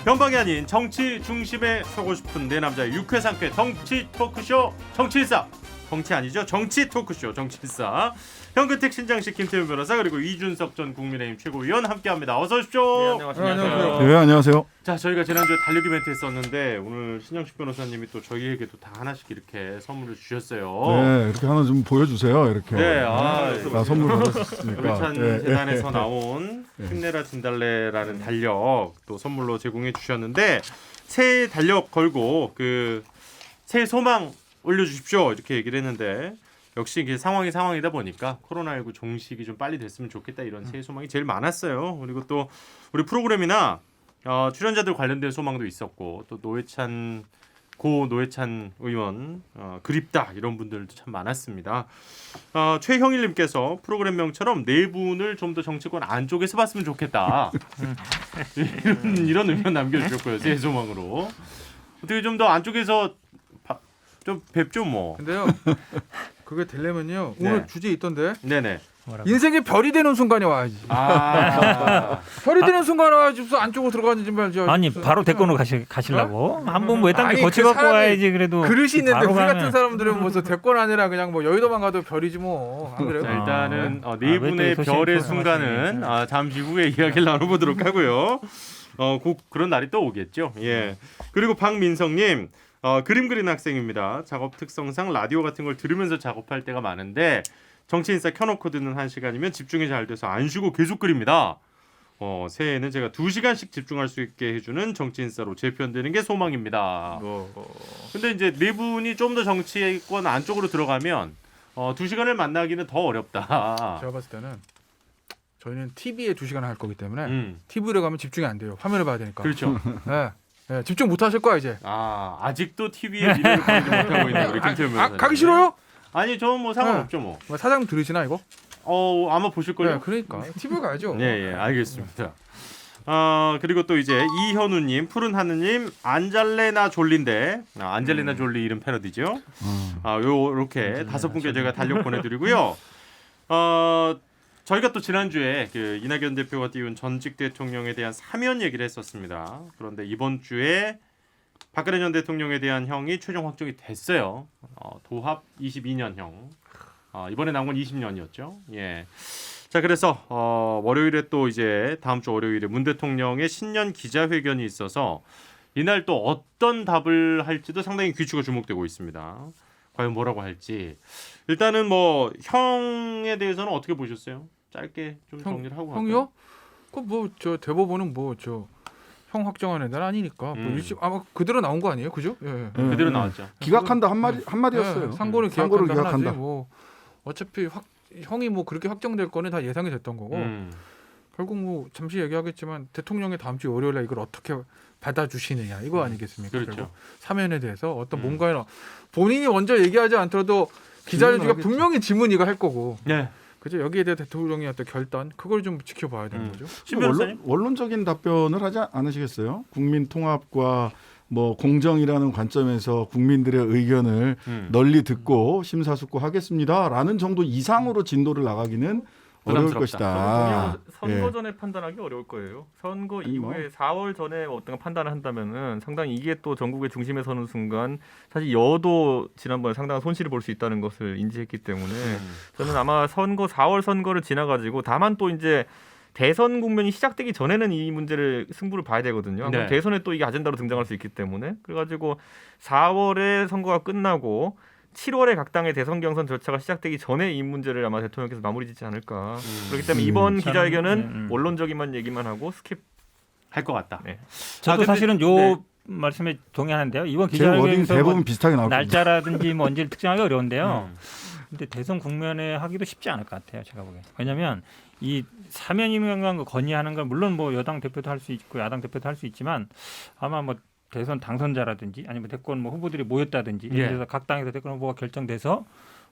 변방이 아닌 정치 중심에 서고 싶은 내 남자의 유쾌상쾌 정치 토크쇼 정치일사. 정치 아니죠? 정치 토크쇼 정치일사. 현근택 신장식 김태훈 변호사 그리고 이준석 전 국민의힘 최고위원 함께합니다. 어서 오십시오. 네, 안녕하세요. 네, 안녕하세요. 자, 저희가 지난주에 달력 이벤트 했었는데 오늘 신장식 변호사님이 또 저희에게도 다 하나씩 이렇게 선물을 주셨어요. 네, 이렇게 하나 좀 보여주세요. 이렇게. 네, 나 선물 받았으니까. 의찬 재단에서 나온 힘내라 진달래라는 달력 또 선물로 제공해 주셨는데 새해 달력 걸고 그 새해 소망 올려주십시오 이렇게 얘기를 했는데 역시 이게 상황이다 보니까 코로나19 종식이 좀 빨리 됐으면 좋겠다 이런 새해 소망이 제일 많았어요. 그리고 또 우리 프로그램이나 출연자들 관련된 소망도 있었고 또 고 노회찬 의원 그립다 이런 분들도 참 많았습니다. 최형일님께서 프로그램명처럼 네 분을 좀 더 정치권 안쪽에서 봤으면 좋겠다. 이런 의견 남겨주셨고요. 새해 소망으로 어떻게 좀 더 안쪽에서 좀 뵙죠 뭐. 근데요. 그게 되려면요. 네. 오늘 주제 있던데. 네네. 인생의 별이 되는 순간이 와야지. 별이 되는 순간에 와야지 무슨 안쪽으로 들어가는지 말이죠. 아니 바로 데리고 가시려고 한번 뭐 아니, 딴게 거쳐 그 갖고 사람이 와야지. 그래도 그릇이 있는데 바로 우리 같은 가면. 사람들은 무슨 대권 아니라 그냥 뭐 여의도만 가도 별이지 뭐. 안 그래요? 자, 일단은 네 분의 왜또 별의 소신 순간은 잠시 후에 이야기를 나눠보도록 하고요. 그런 날이 또 오겠죠. 예. 그리고 박민성님 그림 그리는 학생입니다. 작업 특성상 라디오 같은 걸 들으면서 작업할 때가 많은데 정치인사 켜놓고 듣는 1시간이면 집중이 잘 돼서 안 쉬고 계속 그립니다. 새해에는 제가 2시간씩 집중할 수 있게 해주는 정치인사로 재편되는 게 소망입니다. 근데 이제 네 분이 좀 더 정치권 안쪽으로 들어가면 2시간을 만나기는 더 어렵다. 제가 봤을 때는 저희는 TV에 2시간을 할 거기 때문에 음, TV로 가면 집중이 안 돼요. 화면을 봐야 되니까. 그렇죠. 네. 네, 집중 못 하실 거야 이제. 아직도 TV에 미래를 보지 못하고 있는 우리 김태훈 변호사님. 가기 싫어요? 아니 저는 뭐 상관없죠 뭐. 뭐 사장님 들으시나 이거? 아마 보실걸요? 네, 그러니까 TV 가야죠. 예, 알겠습니다. 그리고 또 이제 이현우님, 푸른 하느님, 안젤레나 졸리인데 안젤레나 졸리 이름 패러디죠. 요렇게 5분께 저희가 달력 보내드리고요. 저희가 또 지난주에 그 이낙연 대표가 띄운 전직 대통령에 대한 사면 얘기를 했었습니다. 그런데 이번 주에 박근혜 전 대통령에 대한 형이 최종 확정이 됐어요. 도합 22년형. 이번에 나온 건 20년이었죠. 예. 자, 그래서 월요일에 또 이제 다음 주 월요일에 문 대통령의 신년 기자회견이 있어서 이날 또 어떤 답을 할지도 상당히 귀추가 주목되고 있습니다. 과연 뭐라고 할지. 일단은 뭐 형에 대해서는 어떻게 보셨어요? 짧게 좀 정리를 하고 형이요? 그 뭐 저 대법원은 뭐 저 형 확정하는 날 아니니까 뭐 아마 그대로 나온 거 아니에요, 그죠? 예. 그대로 나왔죠. 기각한다 한마디였어요. 상고를 상고를 기각한다. 기각한다. 뭐 어차피 형이 뭐 그렇게 확정될 거는 다 예상이 됐던 거고 결국 뭐 잠시 얘기하겠지만 대통령이 다음 주 월요일에 이걸 어떻게 받아주시느냐 이거 아니겠습니까? 그렇죠. 결국 사면에 대해서 어떤 뭔가를 본인이 먼저 얘기하지 않더라도 기자들이 분명히 질문 이거 할 거고. 네. 그죠? 여기에 대해 대통령의 어떤 결단 그걸 좀 지켜봐야 되는 거죠. 신 변호사님? 원론적인 답변을 하지 않으시겠어요? 국민 통합과 뭐 공정이라는 관점에서 국민들의 의견을 널리 듣고 심사숙고하겠습니다라는 정도 이상으로 진도를 나가기는 어려울 것이다. 선거 전에 판단하기 어려울 거예요. 선거 이후에 4월 전에 어떤 판단을 한다면은 상당히 이게 또 전국의 중심에 서는 순간 사실 여도 지난번에 상당한 손실을 볼 수 있다는 것을 인지했기 때문에 저는 아마 4월 선거를 지나가지고 다만 또 이제 대선 국면이 시작되기 전에는 이 문제를 승부를 봐야 되거든요. 네. 대선에 또 이게 아젠다로 등장할 수 있기 때문에 그래가지고 4월에 선거가 끝나고 7월에 각 당의 대선 경선 절차가 시작되기 전에 이 문제를 아마 대통령께서 마무리 짓지 않을까. 그렇기 때문에 이번 기자회견은 원론적인 얘기만 하고 스킵 할 것 같다. 네. 저도 근데- 사실은 요 네. 말씀에 동의하는데요. 이번 제 워딩 기자회견에서 대부분 뭐 비슷하게 나올 겁니다. 날짜라든지 뭔지를 특정하기 어려운데요. 근데 대선 국면에 하기도 쉽지 않을 것 같아요. 제가 보기엔. 왜냐하면 이 사면이라는 거 건의하는 걸 물론 뭐 여당 대표도 할 수 있고 야당 대표도 할 수 있지만 아마 뭐 대선 당선자라든지 아니면 대권 뭐 후보들이 모였다든지 예를 들어서 각 당에서 대권 후보가 결정돼서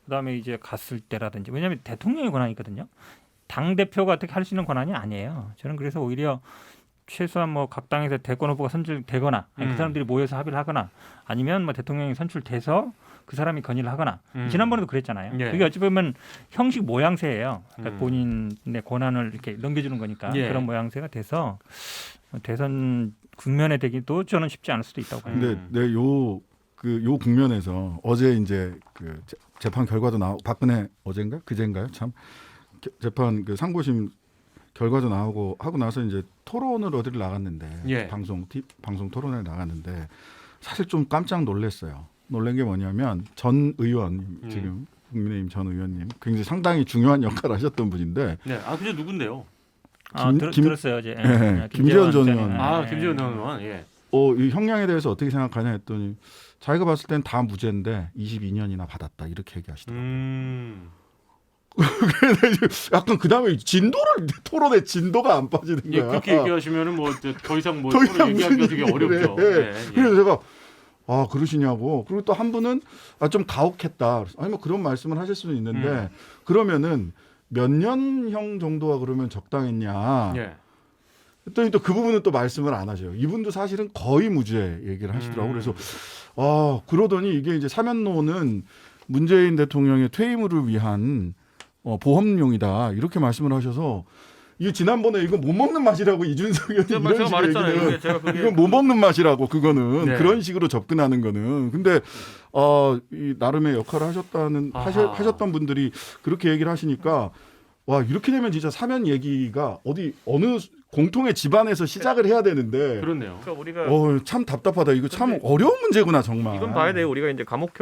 그다음에 이제 갔을 때라든지 왜냐하면 대통령의 권한이거든요. 당 대표가 어떻게 할 수 있는 권한이 아니에요. 저는 그래서 오히려 최소한 뭐 각 당에서 대권 후보가 선출되거나 아니 그 사람들이 모여서 합의를 하거나 아니면 뭐 대통령이 선출돼서 그 사람이 건의를 하거나 지난번에도 그랬잖아요. 예. 그게 어찌 보면 형식 모양새예요. 그러니까 음. 본인의 권한을 이렇게 넘겨주는 거니까 예. 그런 모양새가 돼서 대선 국면에 되기도 저는 쉽지 않을 수도 있다고 봐요. 근데 요 국면에서 어제 이제 그 재판 결과도 박근혜 어젠가 그젠가요? 참 재판 그 상고심 결과도 나오고 하고 나서 이제 토론을 어디를 나갔는데 예. 방송 토론에 나갔는데 사실 좀 깜짝 놀랐어요. 놀란 게 뭐냐면 전 의원 지금 국민의힘 전 의원님 굉장히 상당히 중요한 역할을 하셨던 분인데 네. 아, 그게 누군데요? 들었어요 어제. 김재원 전 의원. 아, 김재원 의원. 예. 이 형량에 대해서 어떻게 생각하냐 했더니 자기가 봤을 땐 다 무죄인데 22년이나 받았다 이렇게 얘기하시더라고요. 약간 그 다음에 토론의 진도가 안 빠지는 예, 거야. 그렇게 얘기하시면은 뭐 더 이상 뭐 더 서로 이상 얘기하기가 무슨 되게 얘기를 어렵죠. 해. 예, 예. 그래서 제가 그러시냐고. 그리고 또 한 분은 좀 가혹했다. 아니 뭐 그런 말씀을 하실 수는 있는데 그러면은 몇 년형 정도가 그러면 적당했냐. 예. 했더니 또 그 부분은 또 말씀을 안 하셔요. 이분도 사실은 거의 무죄 얘기를 하시더라고요. 그래서 그러더니 이게 이제 사면론은 문재인 대통령의 퇴임을 위한 보험용이다 이렇게 말씀을 하셔서 이게 지난번에 이거 못 먹는 맛이라고 이준석 의원이 이런 제가 식의 말했잖아요. 얘기는 제가 그게 이건 못 먹는 맛이라고 그거는 네. 그런 식으로 접근하는 거는 근데 이 나름의 역할을 하셨던 분들이 그렇게 얘기를 하시니까 와 이렇게 되면 진짜 사면 얘기가 어느 공통의 집안에서 시작을 해야 되는데 그렇네요. 그러니까 우리가 참 답답하다. 이거 참 어려운 문제구나 정말. 이건 봐야 돼요. 우리가 이제 감옥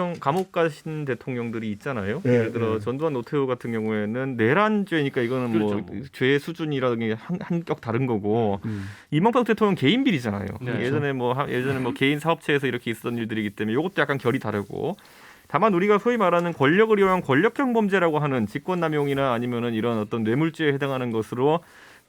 가신 대통령들이 있잖아요. 예, 예를 들어 예. 전두환 노태우 같은 경우에는 내란죄니까 이거는 그렇죠. 뭐 죄 수준이라는 게 한격 다른 거고 음. 이명박 대통령 개인 비리잖아요. 네. 예전에 뭐 개인 사업체에서 이렇게 있었던 일들이기 때문에 이것도 약간 결이 다르고. 다만 우리가 소위 말하는 권력을 이용한 권력형 범죄라고 하는 직권남용이나 아니면은 이런 어떤 뇌물죄에 해당하는 것으로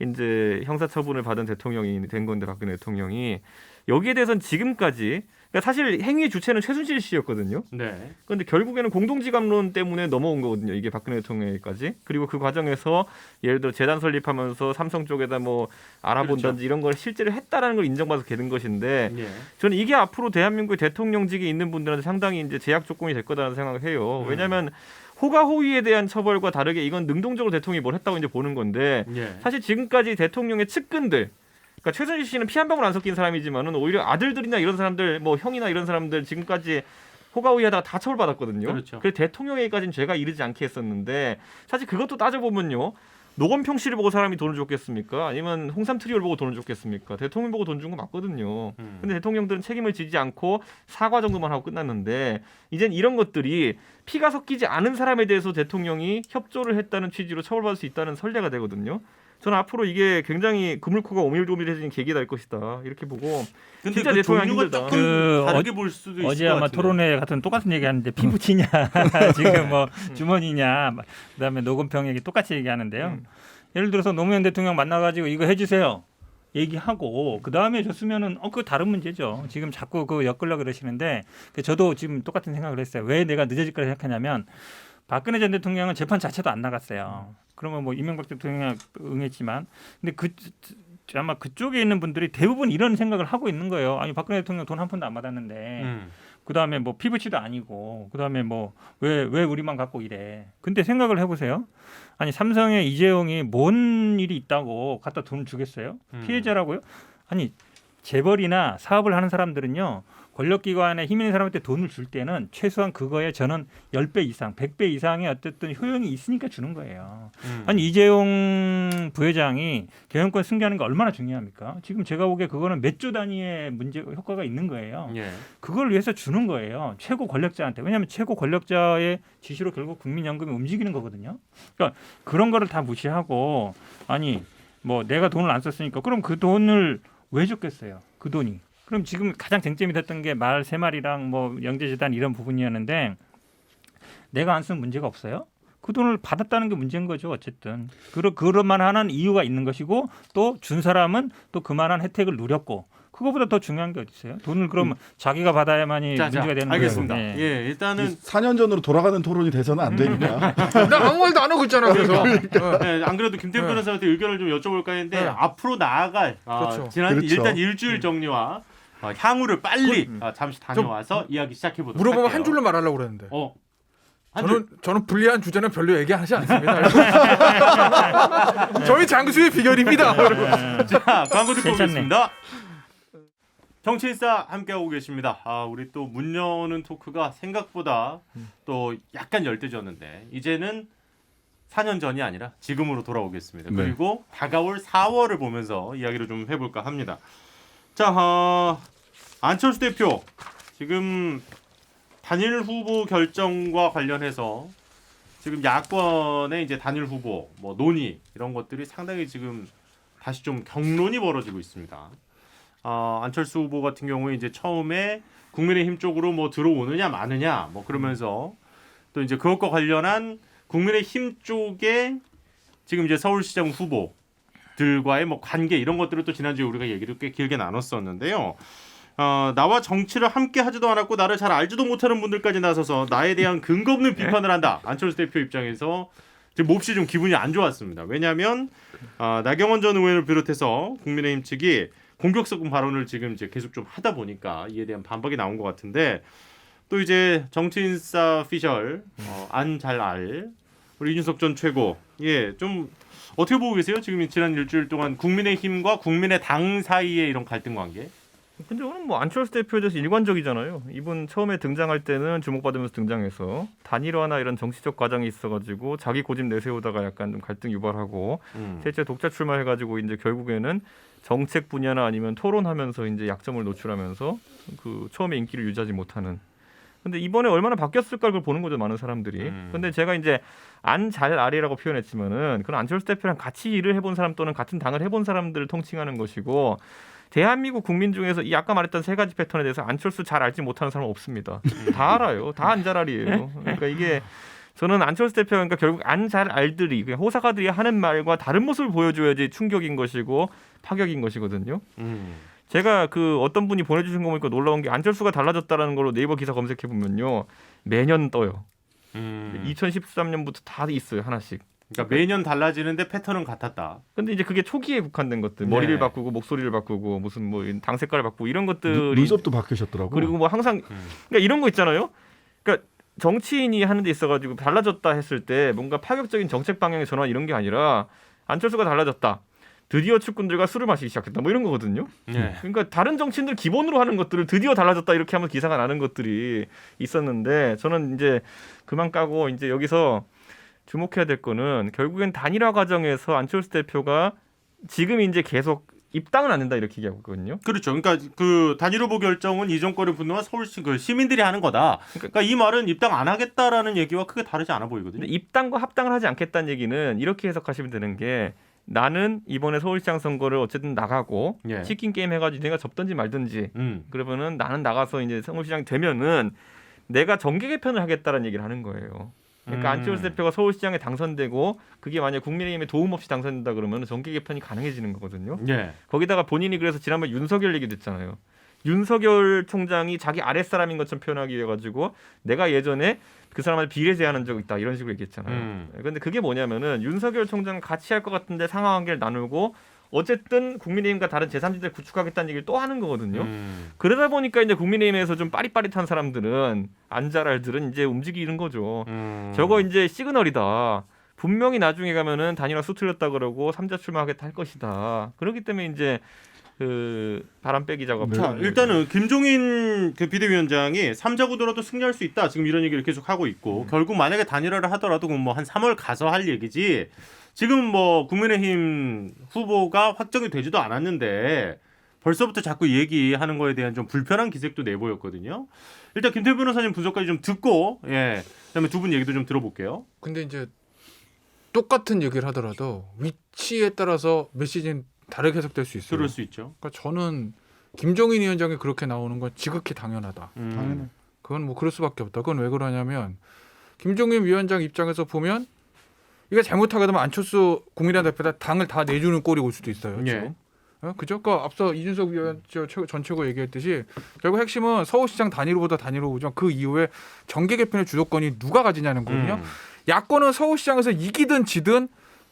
이제 형사처분을 받은 대통령이 된 건데 박근혜 대통령이 여기에 대해서는 지금까지 그러니까 사실 행위의 주체는 최순실 씨였거든요. 네. 그런데 결국에는 공동지감론 때문에 넘어온 거거든요. 이게 박근혜 대통령에까지. 그리고 그 과정에서 예를 들어 재단 설립하면서 삼성 쪽에다 뭐 알아본다든지 그렇죠. 이런 걸 실제로 했다라는 걸 인정받아서 되는 것인데 예. 저는 이게 앞으로 대한민국의 대통령직에 있는 분들한테 상당히 이제 제약 조건이 될 거다라는 생각을 해요. 왜냐하면 호가호위에 대한 처벌과 다르게 이건 능동적으로 대통령이 뭘 했다고 이제 보는 건데 예. 사실 지금까지 대통령의 측근들 그러니까 최순실 씨는 피 한 방울 안 섞인 사람이지만은 오히려 아들들이나 이런 사람들 뭐 형이나 이런 사람들 지금까지 호가호위하다가 다 처벌받았거든요. 그렇죠. 그래서 대통령에까지는 죄가 이르지 않게 했었는데 사실 그것도 따져보면요. 노건평 씨를 보고 사람이 돈을 줬겠습니까? 아니면 홍삼 트리오를 보고 돈을 줬겠습니까? 대통령 보고 돈 준 거 맞거든요. 근데 대통령들은 책임을 지지 않고 사과 정도만 하고 끝났는데 이젠 이런 것들이 피가 섞이지 않은 사람에 대해서 대통령이 협조를 했다는 취지로 처벌받을 수 있다는 선례가 되거든요. 저는 앞으로 이게 굉장히 그물코가 오밀조밀해지는 계기가 될 것이다. 이렇게 보고 근데 진짜 그 대통령 종류가 힘들다. 조금 다르게 볼 수도 있을 어제 것 아마 같은데. 토론회 같은 똑같은 얘기하는데 피부치냐 지금 뭐 주머니냐 그다음에 노건평 얘기 똑같이 얘기하는데요. 예를 들어서 노무현 대통령 만나가지고 이거 해주세요 얘기하고 그 다음에 줬으면은 그거 다른 문제죠. 지금 자꾸 그 엮으려고 그러시는데 저도 지금 똑같은 생각을 했어요. 왜 내가 늦어질 거라 생각하냐면 박근혜 전 대통령은 재판 자체도 안 나갔어요. 그러면 뭐 이명박 대통령이 응했지만 근데 아마 그쪽에 있는 분들이 대부분 이런 생각을 하고 있는 거예요. 아니 박근혜 대통령 돈 한 푼도 안 받았는데 그다음에 뭐 피부치도 아니고 그다음에 뭐 왜 우리만 갖고 이래. 근데 생각을 해보세요. 아니 삼성의 이재용이 뭔 일이 있다고 갖다 돈을 주겠어요? 피해자라고요? 아니 재벌이나 사업을 하는 사람들은요. 권력기관에 힘 있는 사람한테 돈을 줄 때는 최소한 그거에 저는 10배 이상, 100배 이상의 어쨌든 효용이 있으니까 주는 거예요. 아니 이재용 부회장이 경영권 승계하는 게 얼마나 중요합니까? 지금 제가 보기에 그거는 몇 조 단위의 문제 효과가 있는 거예요. 예. 그걸 위해서 주는 거예요. 최고 권력자한테. 왜냐하면 최고 권력자의 지시로 결국 국민연금이 움직이는 거거든요. 그러니까 그런 거를 다 무시하고 아니 뭐 내가 돈을 안 썼으니까 그럼 그 돈을 왜 줬겠어요? 그 돈이. 그럼 지금 가장 쟁점이 됐던 게 말 3마리랑 뭐 영재재단 이런 부분이었는데 내가 안 쓴 문제가 없어요? 그 돈을 받았다는 게 문제인 거죠. 어쨌든. 그럴만한 이유가 있는 것이고 또 준 사람은 또 그만한 혜택을 누렸고 그거보다 더 중요한 게 어디 있어요? 돈을 그럼 자기가 받아야만이 문제가 되는 거예요. 알겠습니다. 네. 예, 일단은 4년 전으로 돌아가는 토론이 돼서는 안 되니까. 나 아무 말도 안 하고 있잖아. 그래서 네, 안 그래도 김태현 변호사한테 의견을 좀 여쭤볼까 했는데 네. 앞으로 나아갈 그렇죠. 지난 그렇죠. 일단 일주일 정리와 향후를 빨리 잠시 다녀와서 이야기 시작해 보도록 물어보면 할게요. 한 줄로 말하려고 그랬는데. 한 줄. 저는 불리한 주제는 별로 얘기하지 않습니다. 저희 장수의 비결입니다. 자, 광고 듣고 괜찮네. 오겠습니다. 정치인싸 함께하고 계십니다. 우리 또 문 여는 토크가 생각보다 또 약간 열대졌는데 이제는 4년 전이 아니라 지금으로 돌아오겠습니다. 네. 그리고 다가올 4월을 보면서 이야기를 좀 해볼까 합니다. 자, 안철수 대표 지금 단일 후보 결정과 관련해서 지금 야권의 이제 단일 후보 뭐 논의 이런 것들이 상당히 지금 다시 좀 격론이 벌어지고 있습니다. 안철수 후보 같은 경우에 이제 처음에 국민의힘 쪽으로 뭐 들어오느냐 마느냐 뭐 그러면서 또 이제 그것과 관련한 국민의힘 쪽에 지금 이제 서울시장 후보들과의 뭐 관계 이런 것들을 또 지난주에 우리가 얘기를 꽤 길게 나눴었는데요. 나와 정치를 함께 하지도 않았고 나를 잘 알지도 못하는 분들까지 나서서 나에 대한 근거 없는 비판을 한다. 안철수 대표 입장에서 지금 몹시 좀 기분이 안 좋았습니다. 왜냐하면 나경원 전 의원을 비롯해서 국민의힘 측이 공격성 발언을 지금 이제 계속 좀 하다 보니까 이에 대한 반박이 나온 것 같은데 또 이제 정치인싸 피셜 안 잘 알 우리 이준석 전 최고 좀 어떻게 보고 계세요? 지금 지난 일주일 동안 국민의힘과 국민의당 사이의 이런 갈등 관계? 근데 오늘 뭐 안철수 대표에 대해서 일관적이잖아요. 이분 처음에 등장할 때는 주목받으면서 등장해서 단일화나 이런 정치적 과정이 있어가지고 자기 고집 내세우다가 약간 좀 갈등 유발하고 실제 독자 출마해가지고 이제 결국에는 정책 분야나 아니면 토론하면서 이제 약점을 노출하면서 그 처음에 인기를 유지하지 못하는. 근데 이번에 얼마나 바뀌었을까 그걸 보는 거죠 많은 사람들이. 근데 제가 이제 안 잘 아리라고 표현했지만은 그런 안철수 대표랑 같이 일을 해본 사람 또는 같은 당을 해본 사람들을 통칭하는 것이고. 대한민국 국민 중에서 이 아까 말했던 세 가지 패턴에 대해서 안철수 잘 알지 못하는 사람은 없습니다. 다 알아요. 다 안 잘 알이에요. 그러니까 이게 저는 안철수 대표가 그러니까 결국 안 잘 알들이 그냥 호사가들이 하는 말과 다른 모습을 보여줘야지 충격인 것이고 파격인 것이거든요. 제가 그 어떤 분이 보내주신 거 보니까 놀라운 게 안철수가 달라졌다라는 걸로 네이버 기사 검색해 보면요 매년 떠요. 2013년부터 다 있어요 하나씩. 그러니까 매년 달라지는데 패턴은 같았다. 근데 이제 그게 초기에 국한된 것들, 머리를 바꾸고 목소리를 바꾸고 무슨 뭐 당 색깔을 바꾸고 이런 것들이 눈썹도 바뀌셨더라고. 그리고 뭐 항상 그러니까 이런 거 있잖아요. 그러니까 정치인이 하는 데 있어가지고 달라졌다 했을 때 뭔가 파격적인 정책 방향의 전환 이런 게 아니라 안철수가 달라졌다. 드디어 측근들과 술을 마시기 시작했다. 뭐 이런 거거든요. 그러니까 다른 정치인들 기본으로 하는 것들을 드디어 달라졌다 이렇게 하면 기사가 나는 것들이 있었는데 저는 이제 그만 까고 이제 여기서 주목해야 될 거는 결국엔 단일화 과정에서 안철수 대표가 지금 이제 계속 입당은 안 된다 이렇게 얘기하고 있거든요. 그렇죠. 그러니까 그 단일 후보 결정은 이전거리 분노와 서울시 그 시민들이 하는 거다. 그러니까 이 말은 입당 안 하겠다라는 얘기와 크게 다르지 않아 보이거든요. 근데 입당과 합당을 하지 않겠다는 얘기는 이렇게 해석하시면 되는 게 나는 이번에 서울시장 선거를 어쨌든 나가고 치킨 게임 해가지고 내가 접든지 말든지 그러면은 나는 나가서 이제 서울시장이 되면은 내가 정계 개편을 하겠다라는 얘기를 하는 거예요. 그러니까 안철수 대표가 서울시장에 당선되고 그게 만약 국민의힘에 도움 없이 당선된다 그러면 정계 개편이 가능해지는 거거든요. 거기다가 본인이 그래서 지난번 윤석열 얘기도 했잖아요. 윤석열 총장이 자기 아랫사람인 것처럼 표현하기 위해 가지고 내가 예전에 그 사람한테 비례 제안한 적 있다 이런 식으로 얘기했잖아요. 그런데 그게 뭐냐면은 윤석열 총장은 같이 할 것 같은데 상하관계를 나누고 어쨌든 국민의힘과 다른 제3지대를 구축하겠다는 얘기를 또 하는 거거든요. 그러다 보니까 이제 국민의힘에서 좀 빠릿빠릿한 사람들은 안잘알들은 이제 움직이는 거죠. 저거 이제 시그널이다. 분명히 나중에 가면은 단일화 수틀렸다 그러고 3자 출마하겠다 할 것이다. 그렇기 때문에 이제 그 바람 빼기 작업. 자, 일단은 김종인 그 비대위원장이 3자 구도라도 승리할 수 있다. 지금 이런 얘기를 계속 하고 있고 결국 만약에 단일화를 하더라도 뭐 한 3월 가서 할 얘기지. 지금 뭐 국민의힘 후보가 확정이 되지도 않았는데 벌써부터 자꾸 얘기하는 거에 대한 좀 불편한 기색도 내보였거든요. 일단 김태우 변호사님 분석까지 좀 듣고 그다음에 두 분 얘기도 좀 들어볼게요. 근데 이제 똑같은 얘기를 하더라도 위치에 따라서 메시지는 다르게 해석될 수 있어요. 그럴 수 있죠. 그러니까 저는 김종인 위원장이 그렇게 나오는 건 지극히 당연하다. 당연해. 그건 뭐 그럴 수밖에 없다. 그건 왜 그러냐면 김종인 위원장 입장에서 보면 이게 잘못하게 되면 안철수 국민의당 대표가 당을 다 내주는 꼴이 올 수도 있어요. 지금. 그죠? 그러니까 앞서 이준석 위원 전 최고 얘기했듯이 결국 핵심은 서울시장 단일 후보다 단일 후보죠. 그 이후에 정계 개편의 주도권이 누가 가지냐는 거거든요. 야권은 서울시장에서 이기든 지든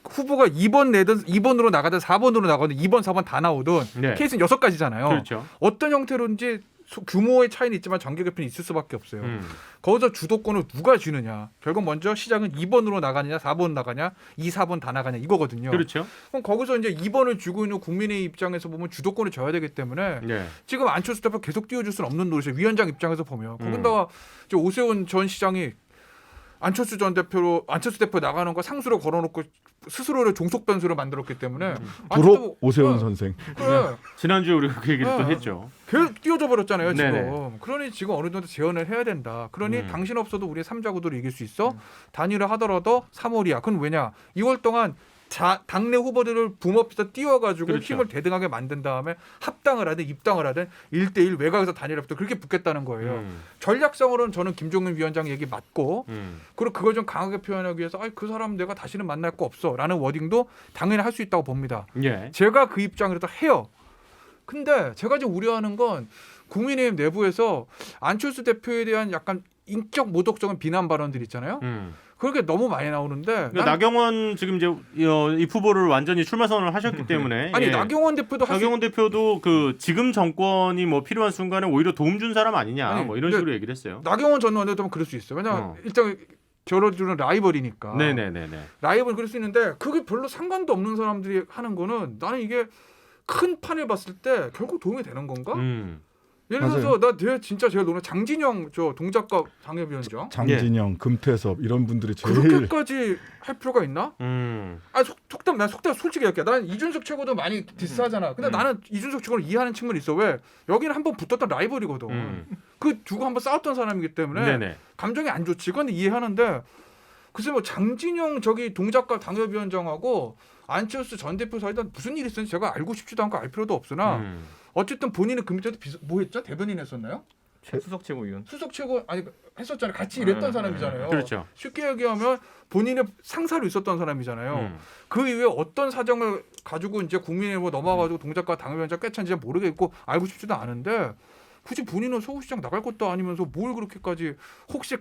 후보가 2번 내든 2번으로 나가든 4번으로 나가든 2번, 4번 다 나오든 네. 케이스는 6가지잖아요. 그렇죠. 어떤 형태로든지 규모의 차이는 있지만 정계 개편이 있을 수밖에 없어요. 음. 거기서 주도권을 누가 쥐느냐. 결국 먼저 시장은 2번으로 나가느냐 4번 나가냐 2, 4번 다 나가냐 이거거든요. 그렇죠. 그럼 거기서 이제 2번을 쥐고 있는 국민의 입장에서 보면 주도권을 져야 되기 때문에 네. 지금 안철수 대표 계속 띄워줄 수는 없는 노릇이에요. 위원장 입장에서 보면. 거기다가 이제 오세훈 전 시장이 안철수 대표 나가는 거 상수로 걸어놓고 스스로를 종속 변수로 만들었기 때문에 부록 오세훈 어, 선생. 그래. 지난주에 우리가 그 얘기를 또 네. 했죠. 계속 띄워져 버렸잖아요 지금. 네네. 그러니 지금 어느 정도 재현을 해야 된다. 그러니 당신 없어도 우리 3자 구도를 이길 수 있어. 단일화 하더라도 3월이야. 그건 왜냐? 2월 동안 당내 후보들을 붐업해서 띄워가지고 그렇죠. 힘을 대등하게 만든 다음에 합당을 하든 입당을 하든 1대1 외곽에서 단일화부터 그렇게 붙겠다는 거예요. 전략성으로는 저는 김종인 위원장 얘기 맞고 그리고 그걸 좀 강하게 표현하기 위해서 그 사람 내가 다시는 만날 거 없어라는 워딩도 당연히 할 수 있다고 봅니다. 예. 제가 그 입장이라도 해요. 근데 제가 좀 우려하는 건 국민의힘 내부에서 안철수 대표에 대한 약간 인격 모독적인 비난 발언들 있잖아요. 그렇게 너무 많이 나오는데 그러니까 나경원 지금 이제 이 후보를 완전히 출마 선언을 하셨기 때문에 아니 예. 나경원 대표도 나경원 대표도 그 지금 정권이 뭐 필요한 순간에 오히려 도움 준 사람 아니냐 아니, 뭐 이런 근데 식으로 얘기를 했어요. 나경원 전 원내대표는 그럴 수 있어요. 왜냐하면 일단 겨뤄주는 라이벌이니까. 네네네네. 라이벌 그럴 수 있는데 그게 별로 상관도 없는 사람들이 하는 거는 나는 이게 큰 판을 봤을 때 결국 도움이 되는 건가? 예를 들어서 나 진짜 제일 놀란 장진영 저 동작가 당협위원장 장진영, 금태섭 이런 분들이 제일 그렇게까지 할 필요가 있나? 아 속담 솔직히 얘기해. 난 이준석 최고도 많이 디스하잖아. 근데 나는 이준석 최고를 이해하는 측면이 있어. 왜? 여기는 한번 붙었던 라이벌이거든. 그 두고 한번 싸웠던 사람이기 때문에 네네. 감정이 안 좋지. 그건 이해하는데 글쎄 뭐 장진영 저기 동작가 당협위원장하고 안철수 전 대표 사이에 무슨 일이 있었는지 제가 알고 싶지도 않고 알 필요도 없으나 어쨌든 본인은 그 밑에도 뭐 했죠? 대변인 했었나요? 최수석 최고위원. 수석 최고 아니 했었잖아요. 같이 일했던 사람이잖아요. 그렇죠. 쉽게 얘기하면 본인의 상사로 있었던 사람이잖아요. 그 이후에 어떤 사정을 가지고 이제 국민의힘으로 넘어가지고 동작과 당협위원장 꿰찬지 모르겠고 알고 싶지도 않은데 굳이 본인은 서울시장 나갈 것도 아니면서 뭘 그렇게까지 혹시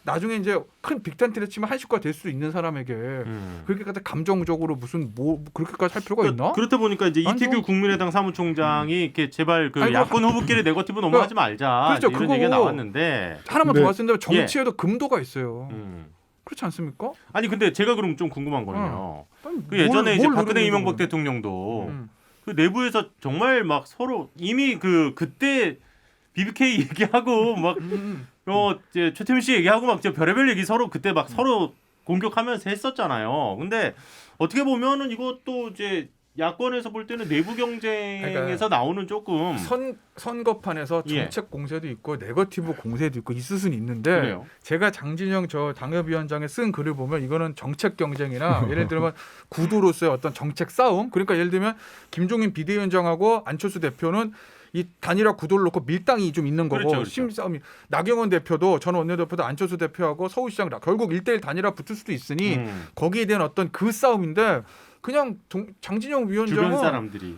나중에 이제 큰 빅텐트를 치면 한식화 될 수 있는 사람에게 그렇게까지 감정적으로 무슨 뭐 그렇게까지 할 필요가 있나? 그렇다 보니까 이제 이태규 국민의당 사무총장이 이렇게 제발 그 야권 후보끼리 네거티브 넘어가지 말자 그렇죠. 이런 얘기가 나왔는데 하나만 네. 더 말씀드리면 정치에도 금도가 있어요. 그렇지 않습니까? 아니 근데 제가 그럼 좀 궁금한 거는요. 그 뭘 예전에 이제 박근혜 노리는 이명박 거예요? 대통령도 그 내부에서 정말 막 서로 이미 그때 BBK 얘기하고 막 이제 최태민 씨 얘기하고 막 별의별 얘기 서로 그때 막 서로 공격하면서 했었잖아요. 근데 어떻게 보면은 이것도 이제 야권에서 볼 때는 내부 경쟁에서 그러니까 나오는 조금 선거판에서 정책 공세도 있고 네거티브 공세도 있고 있을 수는 있는데 그래요. 제가 장진영 저 당협위원장의 쓴 글을 보면 이거는 정책 경쟁이나 예를 들면 구도로서의 어떤 정책 싸움 그러니까 예를 들면 김종인 비대위원장하고 안철수 대표는 이 단일화 구도를 놓고 밀당이 좀 있는 거고 그렇죠. 심싸움이 나경원 대표도 전 원내대표도 안철수 대표하고 서울시장 결국 1대1 단일화 붙을 수도 있으니 거기에 대한 어떤 그 싸움인데 그냥 장진영 위원장은 주변 사람들이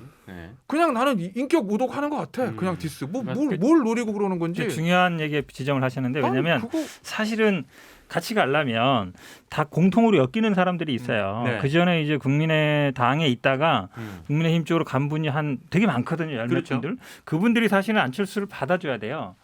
그냥 나는 인격 모독하는 것 같아. 그냥 디스. 뭘 노리고 그러는 건지. 중요한 얘기 지정을 하셨는데 왜냐하면 아니, 그거... 사실은 같이 가려면 다 공통으로 엮이는 사람들이 있어요. 네. 그 전에 이제 국민의당에 있다가 국민의힘 쪽으로 간 분이 되게 많거든요. 열몇 그렇죠. 분들. 그분들이 사실은 안철수를 받아줘야 돼요.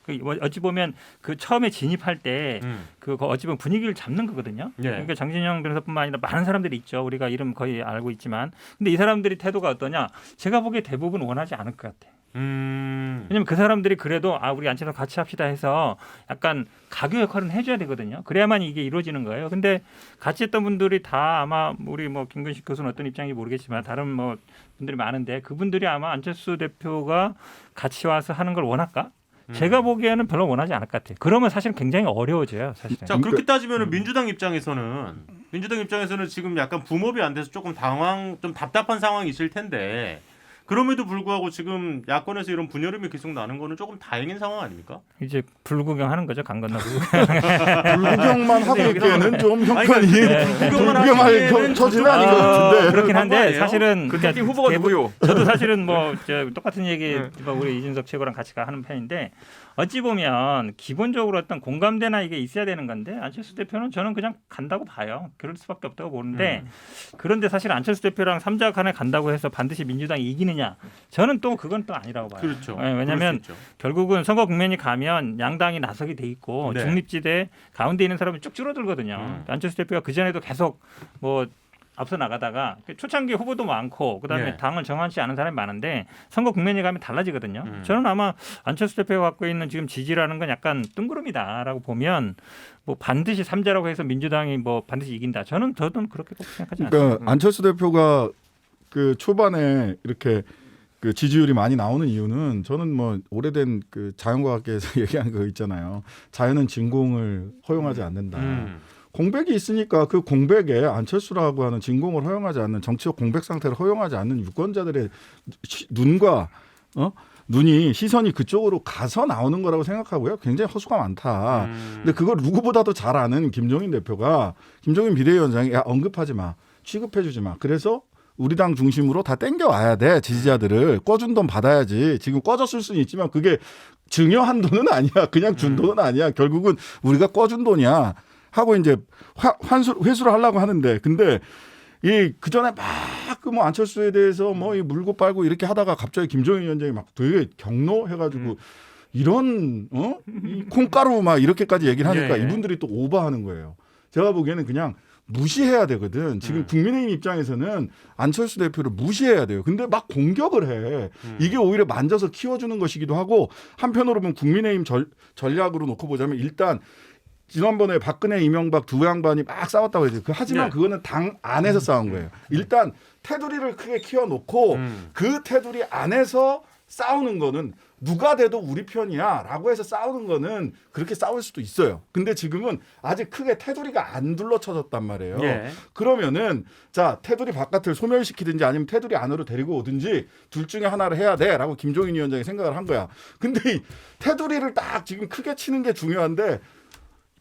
어찌 보면 그 처음에 진입할 때 그 어찌 보면 분위기를 잡는 거거든요. 네. 그러니까 장진영 변호사뿐만 아니라 많은 사람들이 있죠. 우리가 이름 거의 알고 있지만, 근데 이 사람들이 태도가 어떠냐? 제가 보기에 대부분 원하지 않을 것 같아요. 왜냐면 그 사람들이 그래도 우리 안철수 같이 합시다 해서 약간 가교 역할은 해줘야 되거든요. 그래야만 이게 이루어지는 거예요. 근데 같이 했던 분들이 다 아마 우리 뭐 김근식 교수는 어떤 입장인지 모르겠지만 다른 뭐 분들이 많은데 그분들이 아마 안철수 대표가 같이 와서 하는 걸 원할까? 제가 보기에는 별로 원하지 않을 것 같아요. 그러면 사실 굉장히 어려워져요. 사실은. 자 그렇게 따지면 민주당 입장에서는 지금 약간 붐업이 안 돼서 조금 좀 답답한 상황이 있을 텐데 그럼에도 불구하고 지금 야권에서 이런 분열음이 계속 나는 거는 조금 다행인 상황 아닙니까? 이제 불구경하는 거죠. 강 건너 불구경만 하고 있기에는 좀 형편이 불구경할 처지는 아닌 것 같은데. 그렇긴 한데 사실은 그 특히 후보가 누구요? 저도 사실은 뭐 똑같은 얘기 우리 이준석 최고랑 같이 하는 편인데 어찌 보면 기본적으로 어떤 공감대나 이게 있어야 되는 건데 안철수 대표는 저는 그냥 간다고 봐요. 그럴 수밖에 없다고 보는데 그런데 사실 안철수 대표랑 삼자간에 간다고 해서 반드시 민주당이 이기느냐? 저는 또 그건 또 아니라고 봐요. 그렇죠. 왜냐하면 결국은 선거 국면이 가면 양당이 나서게 돼 있고 네. 중립지대 가운데 있는 사람이 쭉 줄어들거든요. 안철수 대표가 그 전에도 계속 뭐 앞서 나가다가 초창기 후보도 많고 그다음에 네. 당을 정하지 않은 사람이 많은데 선거 국면이 가면 달라지거든요. 저는 아마 안철수 대표가 갖고 있는 지금 지지라는 건 약간 뜬구름이다라고 보면 뭐 반드시 삼자라고 해서 민주당이 뭐 반드시 이긴다. 저는 그렇게 꼭 생각하지 않습니다. 그러니까 안철수 대표가 그 초반에 이렇게 그 지지율이 많이 나오는 이유는 저는 뭐 오래된 그 자연과학계에서 얘기하는 거 있잖아요. 자연은 진공을 허용하지 않는다. 공백이 있으니까 그 공백에 안철수라고 하는 진공을 허용하지 않는 정치적 공백 상태를 허용하지 않는 유권자들의 눈이 시선이 그쪽으로 가서 나오는 거라고 생각하고요. 굉장히 허수가 많다. 근데 그걸 누구보다도 잘 아는 김종인 대표가 김종인 비대위원장이 야 언급하지 마. 취급해주지 마. 그래서 우리 당 중심으로 다 땡겨와야 돼. 지지자들을 꺼준 돈 받아야지. 지금 꺼졌을 수는 있지만 그게 증여한 돈은 아니야. 그냥 준 돈은 아니야. 결국은 우리가 꺼준 돈이야. 하고 이제 회수를 하려고 하는데 근데 이 그전에 막 그 뭐 안철수에 대해서 뭐 이 물고 빨고 이렇게 하다가 갑자기 김종인 위원장이 막 되게 경로해가지고 이런 이 콩가루 막 이렇게까지 얘기를 하니까 예. 이분들이 또 오버하는 거예요. 제가 보기에는 그냥 무시해야 되거든. 지금 국민의힘 입장에서는 안철수 대표를 무시해야 돼요. 근데 막 공격을 해. 이게 오히려 만져서 키워주는 것이기도 하고 한편으로 보면 국민의힘 전략으로 놓고 보자면 일단 지난번에 박근혜, 이명박 두 양반이 막 싸웠다고 했죠. 하지만 네. 그거는 당 안에서 싸운 거예요. 일단 테두리를 크게 키워놓고 그 테두리 안에서 싸우는 거는 누가 돼도 우리 편이야라고 해서 싸우는 거는 그렇게 싸울 수도 있어요. 근데 지금은 아직 크게 테두리가 안 둘러쳐졌단 말이에요. 예. 그러면은 자 테두리 바깥을 소멸시키든지 아니면 테두리 안으로 데리고 오든지 둘 중에 하나를 해야 돼라고 김종인 위원장이 생각을 한 거야. 근데 이 테두리를 딱 지금 크게 치는 게 중요한데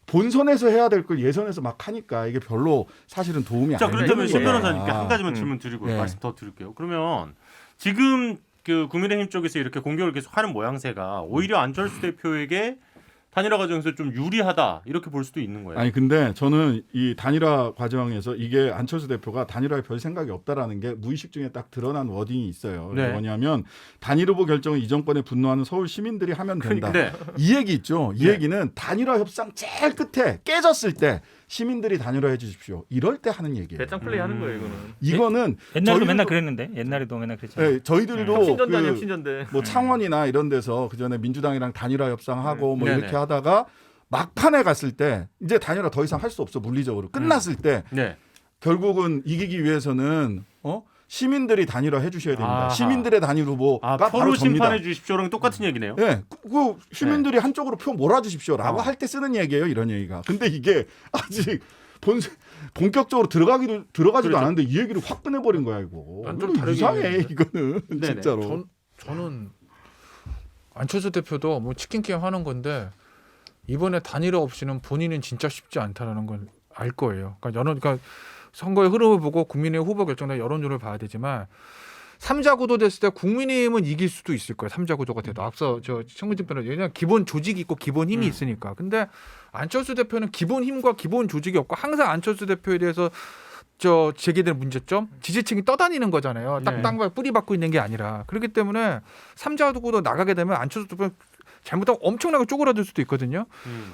본선에서 해야 될 걸 예선에서 막 하니까 이게 별로 사실은 도움이 안 자, 되는 그렇다면 신 거야. 변호사님께 한 가지만 질문 드리고 네. 말씀 더 드릴게요. 그러면 지금 그 국민의힘 쪽에서 이렇게 공격을 계속 하는 모양새가 오히려 안철수 대표에게 단일화 과정에서 좀 유리하다 이렇게 볼 수도 있는 거예요. 아니 근데 저는 이 단일화 과정에서 이게 안철수 대표가 단일화에 별 생각이 없다라는 게 무의식 중에 딱 드러난 워딩이 있어요. 네. 뭐냐면 단일 후보 결정을 이 정권에 분노하는 서울 시민들이 하면 된다. 네. 이 얘기 있죠. 이 네. 얘기는 단일화 협상 제일 끝에 깨졌을 때 시민들이 단일화해 주십시오. 이럴 때 하는 얘기예요. 배짱 플레이 하는 거예요, 이거는. 이거는 옛날에도 저희들도- 맨날 그랬는데 옛날에도 맨날 그랬잖아요. 네, 저희들도 혁신전대 아니에요, 그 혁신전대. 뭐 창원이나 이런 데서 그 전에 민주당이랑 단일화 협상하고 뭐 네네. 이렇게 하다가 막판에 갔을 때 이제 단일화 더 이상 할 수 없어 물리적으로 끝났을 때 네. 결국은 이기기 위해서는 시민들이 단일화 해주셔야 됩니다. 아하. 시민들의 단일 후보가 바로 표로 접니다. 심판해 주십시오랑 똑같은 얘기네요. 네, 그 시민들이 한쪽으로 표 몰아주십시오라고 할 때 쓰는 얘기예요. 이런 얘기가. 근데 이게 아직 본격적으로 들어가지도 그렇죠. 않았는데 이 얘기를 확 꺼내버린 거야 이거. 난 좀 이거 다르게 이상해 얘기했는데. 이거는 네네. 진짜로. 저는 안철수 대표도 뭐 치킨 게임 하는 건데 이번에 단일화 없이는 본인은 진짜 쉽지 않다라는 걸 알 거예요. 그러니까 선거의 흐름을 보고 국민의힘 후보 결정나 여론조를 봐야 되지만 3자 구도 됐을 때 국민의힘은 이길 수도 있을 거예요. 3자 구도가 돼도 앞서 저 청문진 변호사 왜냐하면 기본 조직이 있고 기본 힘이 있으니까. 근데 안철수 대표는 기본 힘과 기본 조직이 없고 항상 안철수 대표에 대해서 제기되는 문제점 지지층이 떠다니는 거잖아요. 네. 땅 뿌리 박고 있는 게 아니라 그렇기 때문에 3자 구도 나가게 되면 안철수 대표 잘못하면 엄청나게 쪼그라들 수도 있거든요.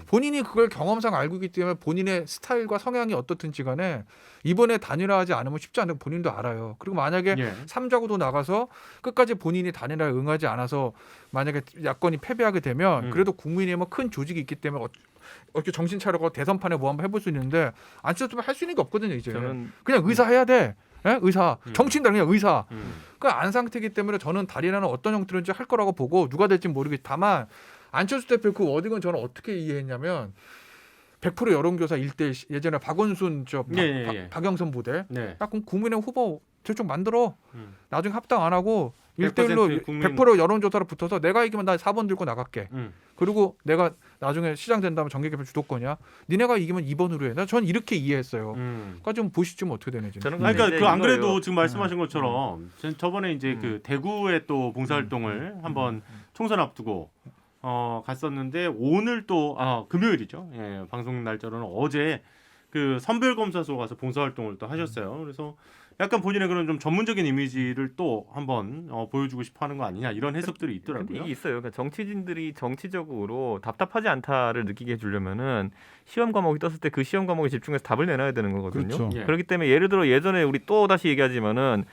본인이 그걸 경험상 알고 있기 때문에 본인의 스타일과 성향이 어떻든지 간에 이번에 단일화하지 않으면 쉽지 않은 거 본인도 알아요. 그리고 만약에 예. 3자구도 나가서 끝까지 본인이 단일화에 응하지 않아서 만약에 야권이 패배하게 되면 그래도 국민의힘은 큰 조직이 있기 때문에 어떻게 정신 차리고 대선판에 뭐 한번 해볼 수 있는데 안철수 할 수 있는 게 없거든요. 이제 저는 그냥 의사해야 돼. 예? 의사. 정치인들 그냥 의사. 음. 그 안 상태이기 때문에 저는 단일화는 어떤 형태로인지 할 거라고 보고 누가 될지 모르겠. 다만 안철수 대표 그 워딩은 저는 어떻게 이해했냐면 100% 여론조사 1대1 예전에 박원순 박영선 부대. 네. 야, 그럼 국민의힘 후보 저쪽 만들어. 음. 나중에 합당 안 하고 100% 1대1로 국민- 100% 여론조사로 붙어서 내가 이기면 나 4번 들고 나갈게. 음. 그리고 내가 나중에 시장 된다면 정계개표 주도권이야. 니네가 이기면 2번으로 해. 전 이렇게 이해했어요. 그러니까 좀 보시죠 어떻게 되는지. 저는 그러니까 근데 그 안 이거예요. 그래도 지금 말씀하신 것처럼 저번에 이제 그 대구에 또 봉사활동을 한번 총선 앞두고 갔었는데 오늘 또 금요일이죠. 예, 방송 날짜로는 어제 그 선별검사소 가서 봉사활동을 또 하셨어요. 그래서 약간 본인의 그런 좀 전문적인 이미지를 또 한번 보여주고 싶어하는 거 아니냐 이런 해석들이 근데 있더라고요. 이게 있어요. 그러니까 정치진들이 정치적으로 답답하지 않다를 느끼게 해주려면은 시험 과목이 떴을 때 그 시험 과목에 집중해서 답을 내놔야 되는 거거든요. 그렇죠. 예. 그렇기 때문에 예를 들어 예전에 우리 또 다시 얘기하지만은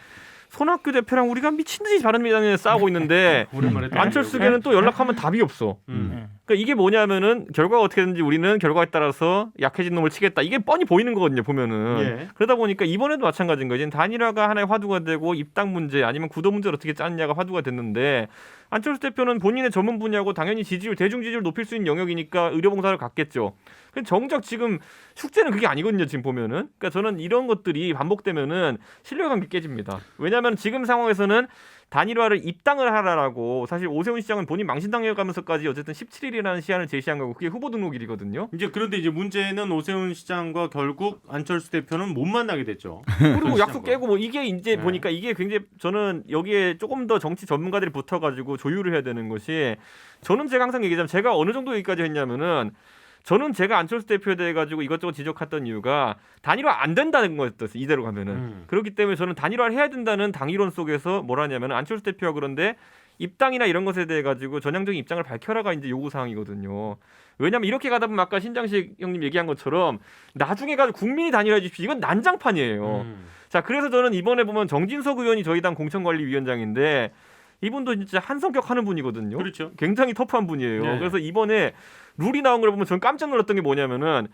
손학규 대표랑 우리가 미친 듯이 바른미래당에 싸우고 있는데 오랜만에 또 안철수에게는 또 연락하면 답이 없어. 음. 그러니까 이게 뭐냐면은 결과가 어떻게 되는지 우리는 결과에 따라서 약해진 놈을 치겠다. 이게 뻔히 보이는 거거든요. 보면은. 예. 그러다 보니까 이번에도 마찬가지인 거죠. 이제 단일화가 하나의 화두가 되고 입당 문제 아니면 구도 문제를 어떻게 짜느냐가 화두가 됐는데 안철수 대표는 본인의 전문 분야고 당연히 지지율 대중 지지율을 높일 수 있는 영역이니까 의료봉사를 갔겠죠. 근데 정작 지금 숙제는 그게 아니거든요. 지금 보면은. 그러니까 저는 이런 것들이 반복되면은 신뢰관계 깨집니다. 왜냐하면 지금 상황에서는 단일화를 입당을 하라라고 사실 오세훈 시장은 본인 망신당해 가면서까지 어쨌든 17일이라는 시한을 제시한 거고 그게 후보 등록일이거든요. 이제 그런데 이제 문제는 오세훈 시장과 결국 안철수 대표는 못 만나게 됐죠. 그리고 약속 깨고 뭐 이게 이제 네. 보니까 이게 굉장히 저는 여기에 조금 더 정치 전문가들이 붙어가지고 조율을 해야 되는 것이 저는 제가 항상 얘기하자면 제가 어느 정도 여기까지 했냐면은 저는 제가 안철수 대표에 대해 가지고 이것저것 지적했던 이유가 단일화 안 된다는 거였어요. 이대로 가면은. 그렇기 때문에 저는 단일화를 해야 된다는 당이론 속에서 뭐라냐면 안철수 대표가 그런데 입당이나 이런 것에 대해 가지고 전향적인 입장을 밝혀라가 이제 요구 사항이거든요. 왜냐하면 이렇게 가다 보면 아까 신장식 형님 얘기한 것처럼 나중에 가서 국민이 단일화해 주십시오. 이건 난장판이에요. 자, 그래서 저는 이번에 보면 정진석 의원이 저희 당 공천관리위원장인데 이분도 진짜 한 성격 하는 분이거든요. 그렇죠. 굉장히 터프한 분이에요. 네. 그래서 이번에 룰이 나온 걸 보면 저는 깜짝 놀랐던 게 뭐냐면은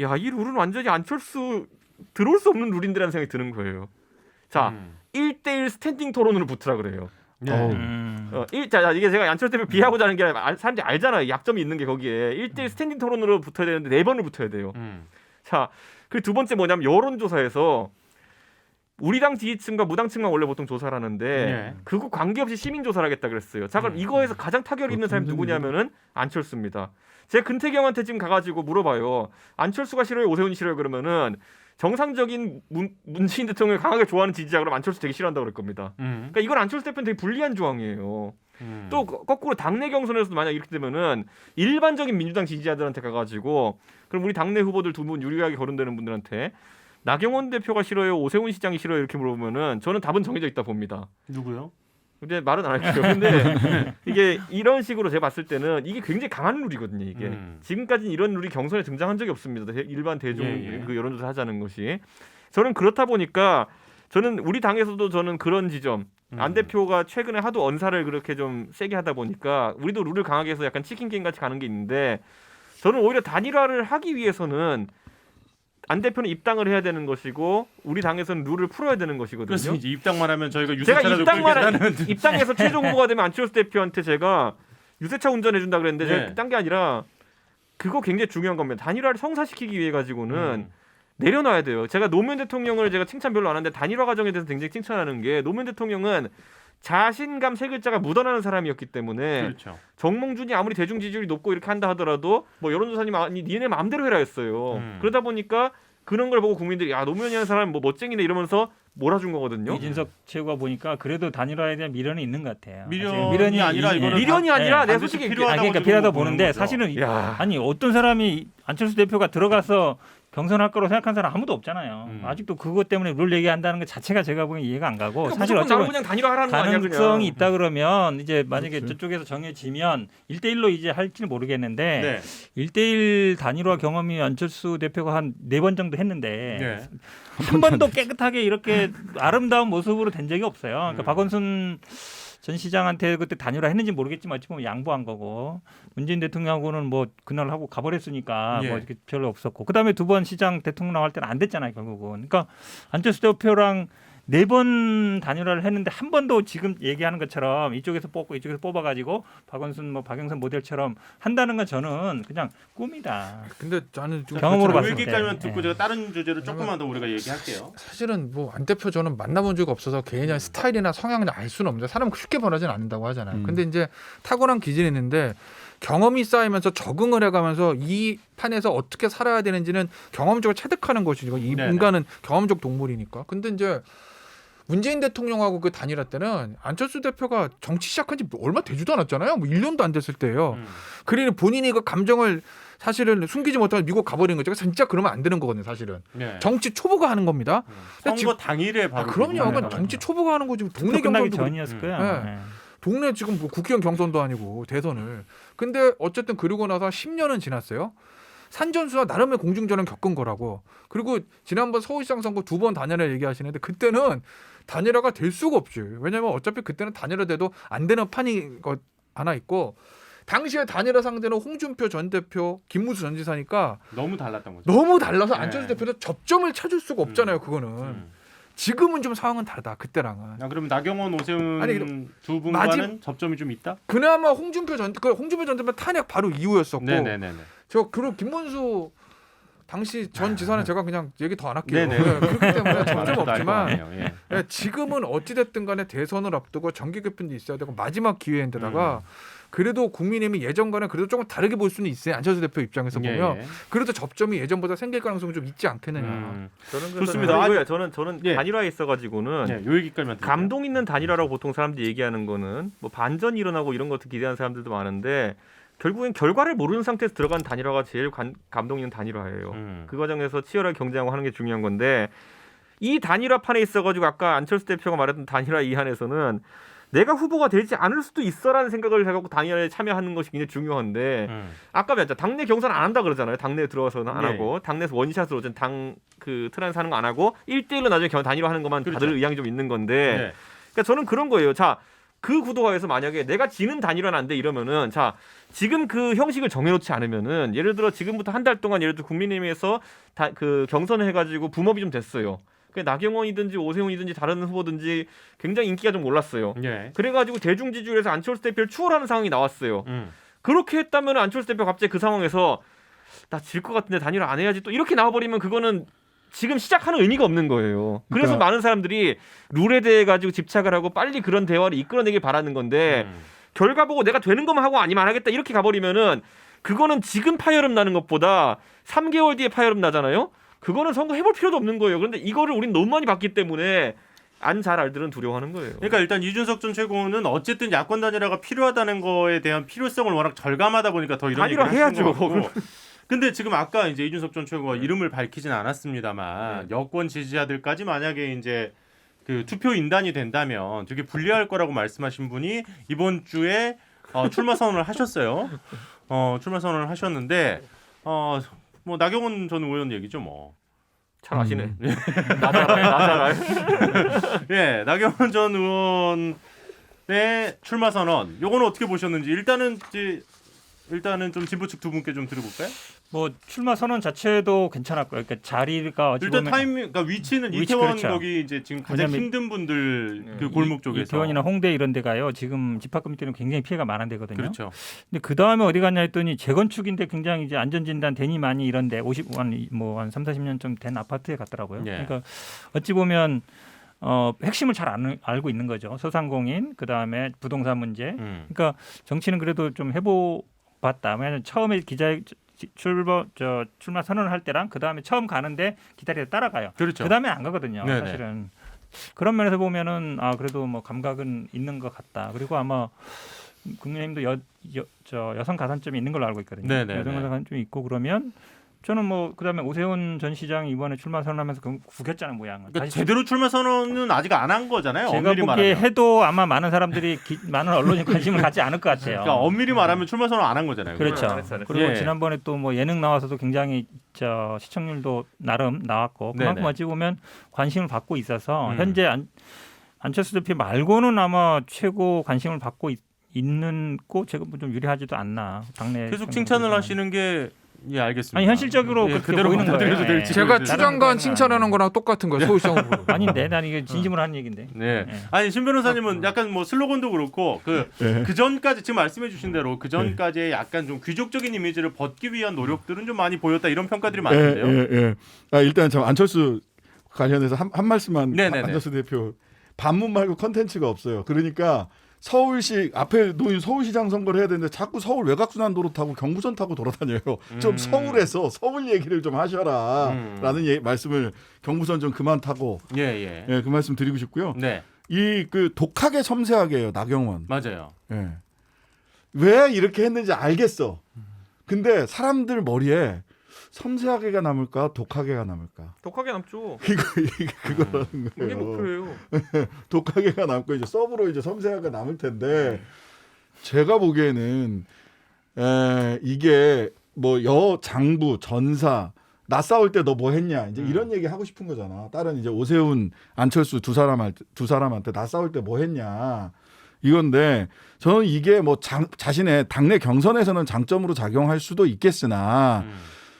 야, 이 룰은 완전히 안철수 들어올 수 없는 룰인데라는 생각이 드는 거예요. 자, 1대1 스탠딩 토론으로 붙으라 그래요. 네. 자, 이게 제가 안철수 대표 비하고자 하는 게 아니라 사람들이 알잖아요. 약점이 있는 게 거기에 1대1 스탠딩 토론으로 붙어야 되는데 4번을 붙어야 돼요. 자, 그 두 번째 뭐냐면 여론조사에서 우리 당 지지층과 무당층만 원래 보통 조사를 하는데 네. 그거 관계없이 시민 조사를 하겠다 그랬어요. 자, 그럼 이거에서 가장 타격 있는 사람이 누구냐면은 안철수입니다. 제가 근태경한테 지금 가가지고 물어봐요. 안철수가 싫어요, 오세훈이 싫어요? 그러면은 정상적인 문재인 대통령을 강하게 좋아하는 지지자 그럼 안철수 되게 싫어한다고 그럴 겁니다. 그러니까 이건 안철수 대표는 되게 불리한 조항이에요. 또 거꾸로 당내 경선에서도 만약 이렇게 되면은 일반적인 민주당 지지자들한테 가가지고 그럼 우리 당내 후보들 두 분 유리하게 거론되는 분들한테 나경원 대표가 싫어요, 오세훈 시장이 싫어요 이렇게 물어보면은 저는 답은 정해져 있다 봅니다. 누구요? 근데 말은 안 할게요. 근데 이게 이런 식으로 제가 봤을 때는 이게 굉장히 강한 룰이거든요. 이게 지금까지는 이런 룰이 경선에 등장한 적이 없습니다. 일반 대중 예. 그 여론조사 하자는 것이 저는 그렇다 보니까 저는 우리 당에서도 저는 그런 지점 안 대표가 최근에 하도 언사를 그렇게 좀 세게 하다 보니까 우리도 룰을 강하게 해서 약간 치킨 게임 같이 가는 게 있는데 저는 오히려 단일화를 하기 위해서는 안 대표는 입당을 해야 되는 것이고 우리 당에서는 룰을 풀어야 되는 것이거든요. 그래서 이제 입당만 하면 저희가 제가 유세차라도 입당해서 최종 후보가 되면 안철수 대표한테 제가 유세차 운전해 준다 그랬는데 네. 제가 딴 게 아니라 그거 굉장히 중요한 겁니다. 단일화를 성사시키기 위해 가지고는 내려놔야 돼요. 제가 노무현 대통령을 제가 칭찬 별로 안 하는데 단일화 과정에 대해서 굉장히 칭찬하는 게 노무현 대통령은 자신감 세 글자가 묻어나는 사람이었기 때문에 그렇죠. 정몽준이 아무리 대중 지지율이 높고 이렇게 한다 하더라도 뭐 여론조사님 아니 니네 마음대로 해라 했어요. 그러다 보니까 그런 걸 보고 국민들이 야 노무현이라는 사람 뭐 멋쟁이네 이러면서 몰아준 거거든요. 이진석 최고가 보니까 그래도 단일화에 대한 미련이 있는 것 같아요. 미련이 아니라 이거는 미련이 아니라 네, 내가 솔직히 필요하다고 그러니까 좀 필요하다 보는 보는데 거죠. 사실은 야. 아니 어떤 사람이 안철수 대표가 들어가서 경선할 거라고 생각한 사람 아무도 없잖아요. 아직도 그것 때문에 룰 얘기한다는 것 자체가 제가 보기엔 이해가 안 가고 그러니까 사실 무조건 나는 어쨌든 그냥 단일화하라는 거 아니야 그냥. 가능성이 있다 그러면 이제 만약에 그렇죠. 저쪽에서 정해지면 1대1로 이제 할지 모르겠는데 네. 1대1 단일화 경험이 안철수 대표가 한 4번 정도 했는데 네. 한 번도 깨끗하게 이렇게 아름다운 모습으로 된 적이 없어요. 그러니까 박원순 전 시장한테 그때 단일화 했는지 모르겠지만 어찌 보면 양보한 거고 문재인 대통령하고는 뭐 그날 하고 가버렸으니까 예. 뭐 이렇게 별로 없었고 그다음에 2번 시장 대통령 할 때는 안 됐잖아요 결국은. 그러니까 안철수 대표랑 4번 단일화를 했는데 한 번도 지금 얘기하는 것처럼 이쪽에서 뽑고 이쪽에서 뽑아가지고 박원순 뭐 박영선 모델처럼 한다는 건 저는 그냥 꿈이다. 근데 저는 좀 경험으로 그렇잖아요. 봤을 때. 여기까지만 듣고 예. 제가 다른 주제를 조금만 더 우리가 얘기할게요. 사실은 뭐 안 대표 저는 만나본 적이 없어서 개인의 스타일이나 성향을 알 수는 없는데 사람은 쉽게 변하지는 않는다고 하잖아요. 근데 이제 타고난 기질이 있는데 경험이 쌓이면서 적응을 해가면서 이 판에서 어떻게 살아야 되는지는 경험적으로 체득하는 것이고 이 네네. 인간은 경험적 동물이니까. 근데 이제 문재인 대통령하고 그 단일화 때는 안철수 대표가 정치 시작한 지 얼마 되지도 않았잖아요. 뭐 1년도 안 됐을 때예요. 그러니 본인이 그 감정을 사실은 숨기지 못하고 미국 가버리는 거죠. 진짜 그러면 안 되는 거거든요. 사실은 네. 정치 초보가 하는 겁니다. 선거 당일에 바로 그럼요. 그거 그건 정치 초보가 하는 거지. 동네 끝나기 경선도 전이었을 거예요. 네. 네. 동네 지금 뭐 국회의원 경선도 아니고 대선을. 근데 어쨌든 그러고 나서 10년은 지났어요. 산전수와 나름의 공중전을 겪은 거라고. 그리고 지난번 서울시장 선거 2번 단일화 얘기하시는데 그때는 단일화가 될 수가 없지. 왜냐하면 어차피 그때는 단일화 돼도 안 되는 판이 하나 있고 당시에 단일화 상대는 홍준표 전 대표, 김무수 전 지사니까 너무 달랐던 거죠. 너무 달라서 네. 안철수 대표도 접점을 찾을 수가 없잖아요. 그거는. 지금은 좀 상황은 다르다. 그때랑은. 아, 그럼 나경원, 오세훈 아니, 두 분과는 접점이 좀 있다? 그나마 홍준표 전 대표 탄핵 바로 이후였었고 네네네. 저 그리고 김문수 당시 전 지사는 제가 그냥 얘기 더 안 할게요. 네네. 네, 그렇기 때문에 점점 없지만 예. 네, 지금은 어찌됐든 간에 대선을 앞두고 정기 개편도 있어야 되고 마지막 기회인데다가 그래도 국민의힘이 예전과는 그래도 조금 다르게 볼 수는 있어요. 안철수 대표 입장에서 보면 예. 그래도 접점이 예전보다 생길 가능성이 좀 있지 않겠느냐. 저는 그래서 좋습니다. 이거예요. 저는 예. 단일화에 있어가지고는 요 얘기까지만 드릴게요. 감동 있는 단일화라고 보통 사람들이 얘기하는 거는 뭐 반전이 일어나고 이런 것도 기대하는 사람들도 많은데 결국엔 결과를 모르는 상태에서 들어간 단일화가 제일 감동 있는 단일화예요. 그 과정에서 치열하게 경쟁하고 하는 게 중요한 건데 이 단일화판에 있어가지고 아까 안철수 대표가 말했던 단일화 이한에서는 내가 후보가 되지 않을 수도 있어라는 생각을 해갖고 단일화에 참여하는 것이 굉장히 중요한데 아까 말했죠. 당내 경선 안 한다 그러잖아요. 당내에 들어가서는 안 네. 하고 당내에서 원샷으로 당그 트랜스 하는 거 안 하고 1대1로 나중에 단일화 하는 것만 그렇죠. 다들 의향이 좀 있는 건데 네. 그러니까 저는 그런 거예요. 자, 그 구도화에서 만약에 내가 지는 단일화는 안 돼 이러면은 자 지금 그 형식을 정해놓지 않으면은 예를 들어 지금부터 한 달 동안 예를 들어 국민의힘에서 그 경선을 해가지고 붐업이 좀 됐어요. 나경원이든지 오세훈이든지 다른 후보든지 굉장히 인기가 좀 올랐어요. 예. 그래가지고 대중 지지율에서 안철수 대표를 추월하는 상황이 나왔어요. 그렇게 했다면 안철수 대표 갑자기 그 상황에서 나 질 것 같은데 단일화 안 해야지 또 이렇게 나와버리면 그거는 지금 시작하는 의미가 없는 거예요. 그래서 그러니까 많은 사람들이 룰에 대해 가지고 집착을 하고 빨리 그런 대화를 이끌어내길 바라는 건데 결과 보고 내가 되는 것만 하고 아니면 안 하겠다 이렇게 가버리면은 그거는 지금 파열음 나는 것보다 3개월 뒤에 파열음 나잖아요. 그거는 선거 해볼 필요도 없는 거예요. 그런데 이거를 우린 너무 많이 봤기 때문에 안 잘 알들은 두려워하는 거예요. 그러니까 일단 이준석 전 최고는 어쨌든 야권 단일화가 필요하다는 거에 대한 필요성을 워낙 절감하다 보니까 더 이런 단일화 얘기를 하시는 해야죠. 것 같고. 근데 지금 아까 이제 이준석 전 최고가 이름을 밝히진 않았습니다만 여권 지지자들까지 만약에 이제 그 투표 인단이 된다면 되게 불리할 거라고 말씀하신 분이 이번 주에 출마 선언을 하셨어요. 출마 선언을 하셨는데 뭐 나경원 전 의원 얘기죠 뭐. 잘 아시네. 나 잘 알아요. 예, 나경원 전 의원의 출마 선언. 요거는 어떻게 보셨는지 일단은 좀 진보 측 두 분께 좀 들어볼까요? 뭐 출마 선언 자체도 괜찮았고요. 그러니까 자리가 어찌 일단 보면 타이밍, 그러니까 위치는 위치 이태원 그렇죠. 거기 이제 지금 가장 왜냐면 힘든 분들 그 골목 쪽에서 이태원이나 홍대 이런 데 가요. 지금 집합금지 때문에 굉장히 피해가 많은 데거든요. 그렇죠. 근데 그 다음에 어디 갔냐 했더니 재건축인데 굉장히 이제 안전진단 대니 많이 이런데 50한 3, 40년 좀 된 아파트에 갔더라고요. 예. 그러니까 어찌 보면 핵심을 잘 알고 있는 거죠. 소상공인, 그 다음에 부동산 문제. 그러니까 정치는 그래도 좀 해봤다. 왜냐하면 처음에 출마 선언을 할 때랑 그 다음에 처음 가는데 기다리다 따라가요. 그렇죠. 그 다음에 안 가거든요. 네네. 사실은 그런 면에서 보면은 그래도 뭐 감각은 있는 것 같다. 그리고 아마 국민의힘도 여성 가산점이 있는 걸로 알고 있거든요. 네네네. 여성 가산점이 있고 그러면 저는 뭐 그다음에 오세훈 전 시장이 이번에 출마 선언하면서 구겼잖아요 모양을. 그러니까 제대로 출마 선언은 아직 안 한 거잖아요. 제가 엄밀히 보기에 말하면. 해도 아마 많은 사람들이 많은 언론이 관심을 갖지 않을 것 같아요. 그러니까 엄밀히 말하면 출마 선언 안 한 거잖아요. 그렇죠. 안 했어요. 그리고 예. 지난번에 또 뭐 예능 나와서도 굉장히 시청률도 나름 나왔고 그만큼 네네. 어찌 보면 관심을 받고 있어서 현재 안철수 대표 말고는 아마 최고 관심을 받고 있는 거 제가 좀 유리하지도 않나. 당내 계속 칭찬을 하시는 게 예, 알겠습니다. 아니 현실적으로 그렇게 그대로 보이는 받아들여도 거예요. 될지 예. 제가 모르겠는데. 추장관 칭찬하는 거랑 똑같은 거예요. 서울시장 후보. 아닌데 난 이게 진심으로 하는 얘긴데. 네. 예. 아니 신 변호사님은 약간 뭐 슬로건도 그렇고 그 전까지 지금 말씀해주신 대로 그 전까지의 약간 좀 귀족적인 이미지를 벗기 위한 노력들은 좀 많이 보였다 이런 평가들이 많은데요. 일단 참 안철수 관련해서 한 말씀만 네네네. 안철수 대표 반문 말고 컨텐츠가 없어요. 그러니까 서울시 앞에 놓인 서울시장 선거를 해야 되는데 자꾸 서울 외곽순환도로 타고 경부선 타고 돌아다녀요. 좀 서울에서 서울 얘기를 좀 하셔라라는 말씀을 말씀을 좀 그만 타고 예. 그 말씀 드리고 싶고요. 네. 이 그 독하게 섬세하게 해요. 나경원. 맞아요. 예. 왜 이렇게 했는지 알겠어. 근데 사람들 머리에 섬세하게가 남을까 독하게가 남을까? 독하게 남죠. 그거라는 이게 거예요. 목표예요. 독하게가 남고 이제 서브로 이제 섬세하게 남을 텐데 제가 보기에는 이게 뭐 장부 전사 나 싸울 때 너 뭐 했냐 이제 이런 얘기 하고 싶은 거잖아. 다른 이제 오세훈 안철수 두 사람한테 나 싸울 때 뭐 했냐 이건데 저는 이게 뭐 자신의 당내 경선에서는 장점으로 작용할 수도 있겠으나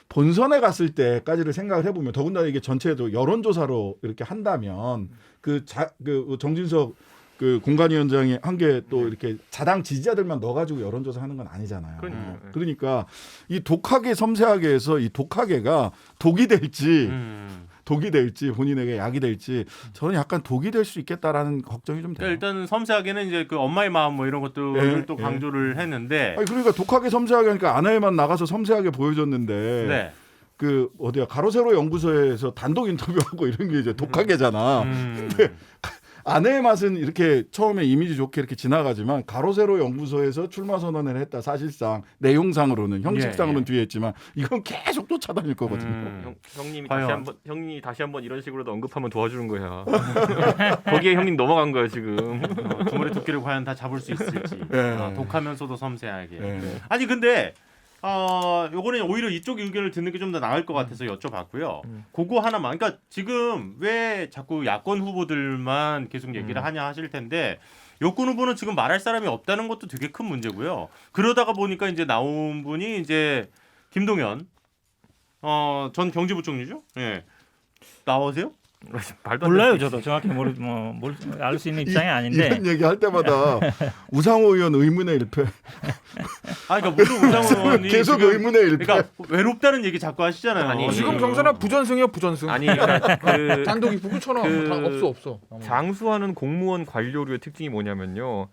본선에 갔을 때까지를 생각을 해보면 더군다나 이게 전체도 여론조사로 이렇게 한다면 그 정진석 그 공관위원장이 한 게 또 이렇게 자당 지지자들만 넣어가지고 여론조사 하는 건 아니잖아요. 그러니까 이 독하게 섬세하게 해서 이 독하게가 독이 될지 본인에게 약이 될지 저는 약간 독이 될 수 있겠다라는 걱정이 좀 돼요. 그러니까 일단 섬세하게는 이제 그 엄마의 마음 뭐 이런 것들을 또 강조를 했는데 아니 그러니까 독하게 섬세하게 하니까 아내만 나가서 섬세하게 보여줬는데 네. 그 어디야 가로세로 연구소에서 단독 인터뷰하고 이런 게 이제 독하게잖아. 근데 아내의 맛은 이렇게 처음에 이미지 좋게 이렇게 지나가지만 가로세로 연구소에서 출마 선언을 했다. 사실상 내용상으로는 형식상으로는 뒤에 했지만 이건 계속 쫓아다닐 거거든요. 형님이 다시 한번 이런 식으로도 언급하면 도와주는 거야. 거기에 형님 넘어간 거야 지금. 두 마리 토끼를 과연 다 잡을 수 있을지. 독하면서도 섬세하게. 네. 아니 근데 요거는 오히려 이쪽 의견을 듣는 게 좀 더 나을 것 같아서 여쭤봤고요. 그거 하나만. 그러니까 지금 왜 자꾸 야권 후보들만 계속 얘기를 하냐 하실 텐데 여권 후보는 지금 말할 사람이 없다는 것도 되게 큰 문제고요. 그러다가 보니까 이제 나온 분이 이제 김동연 전 경제부총리죠. 예. 나오세요? 말도 안 몰라요. 되지. 저도 정확히 알 수 있는 입장이 아닌데 이런 얘기 할 때마다 우상호 의원 의문의 일패. 그러니까 물론 우상호 의원이 계속 지금 의문의 일패. 그러니까 외롭다는 얘기 자꾸 하시잖아요. 아니, 지금 경선은 부전승이요 부전승. 아니 그러니까 그 단독 이쁘 그렇잖아. 없어. 장수하는 공무원 관료류의 특징이 뭐냐면요.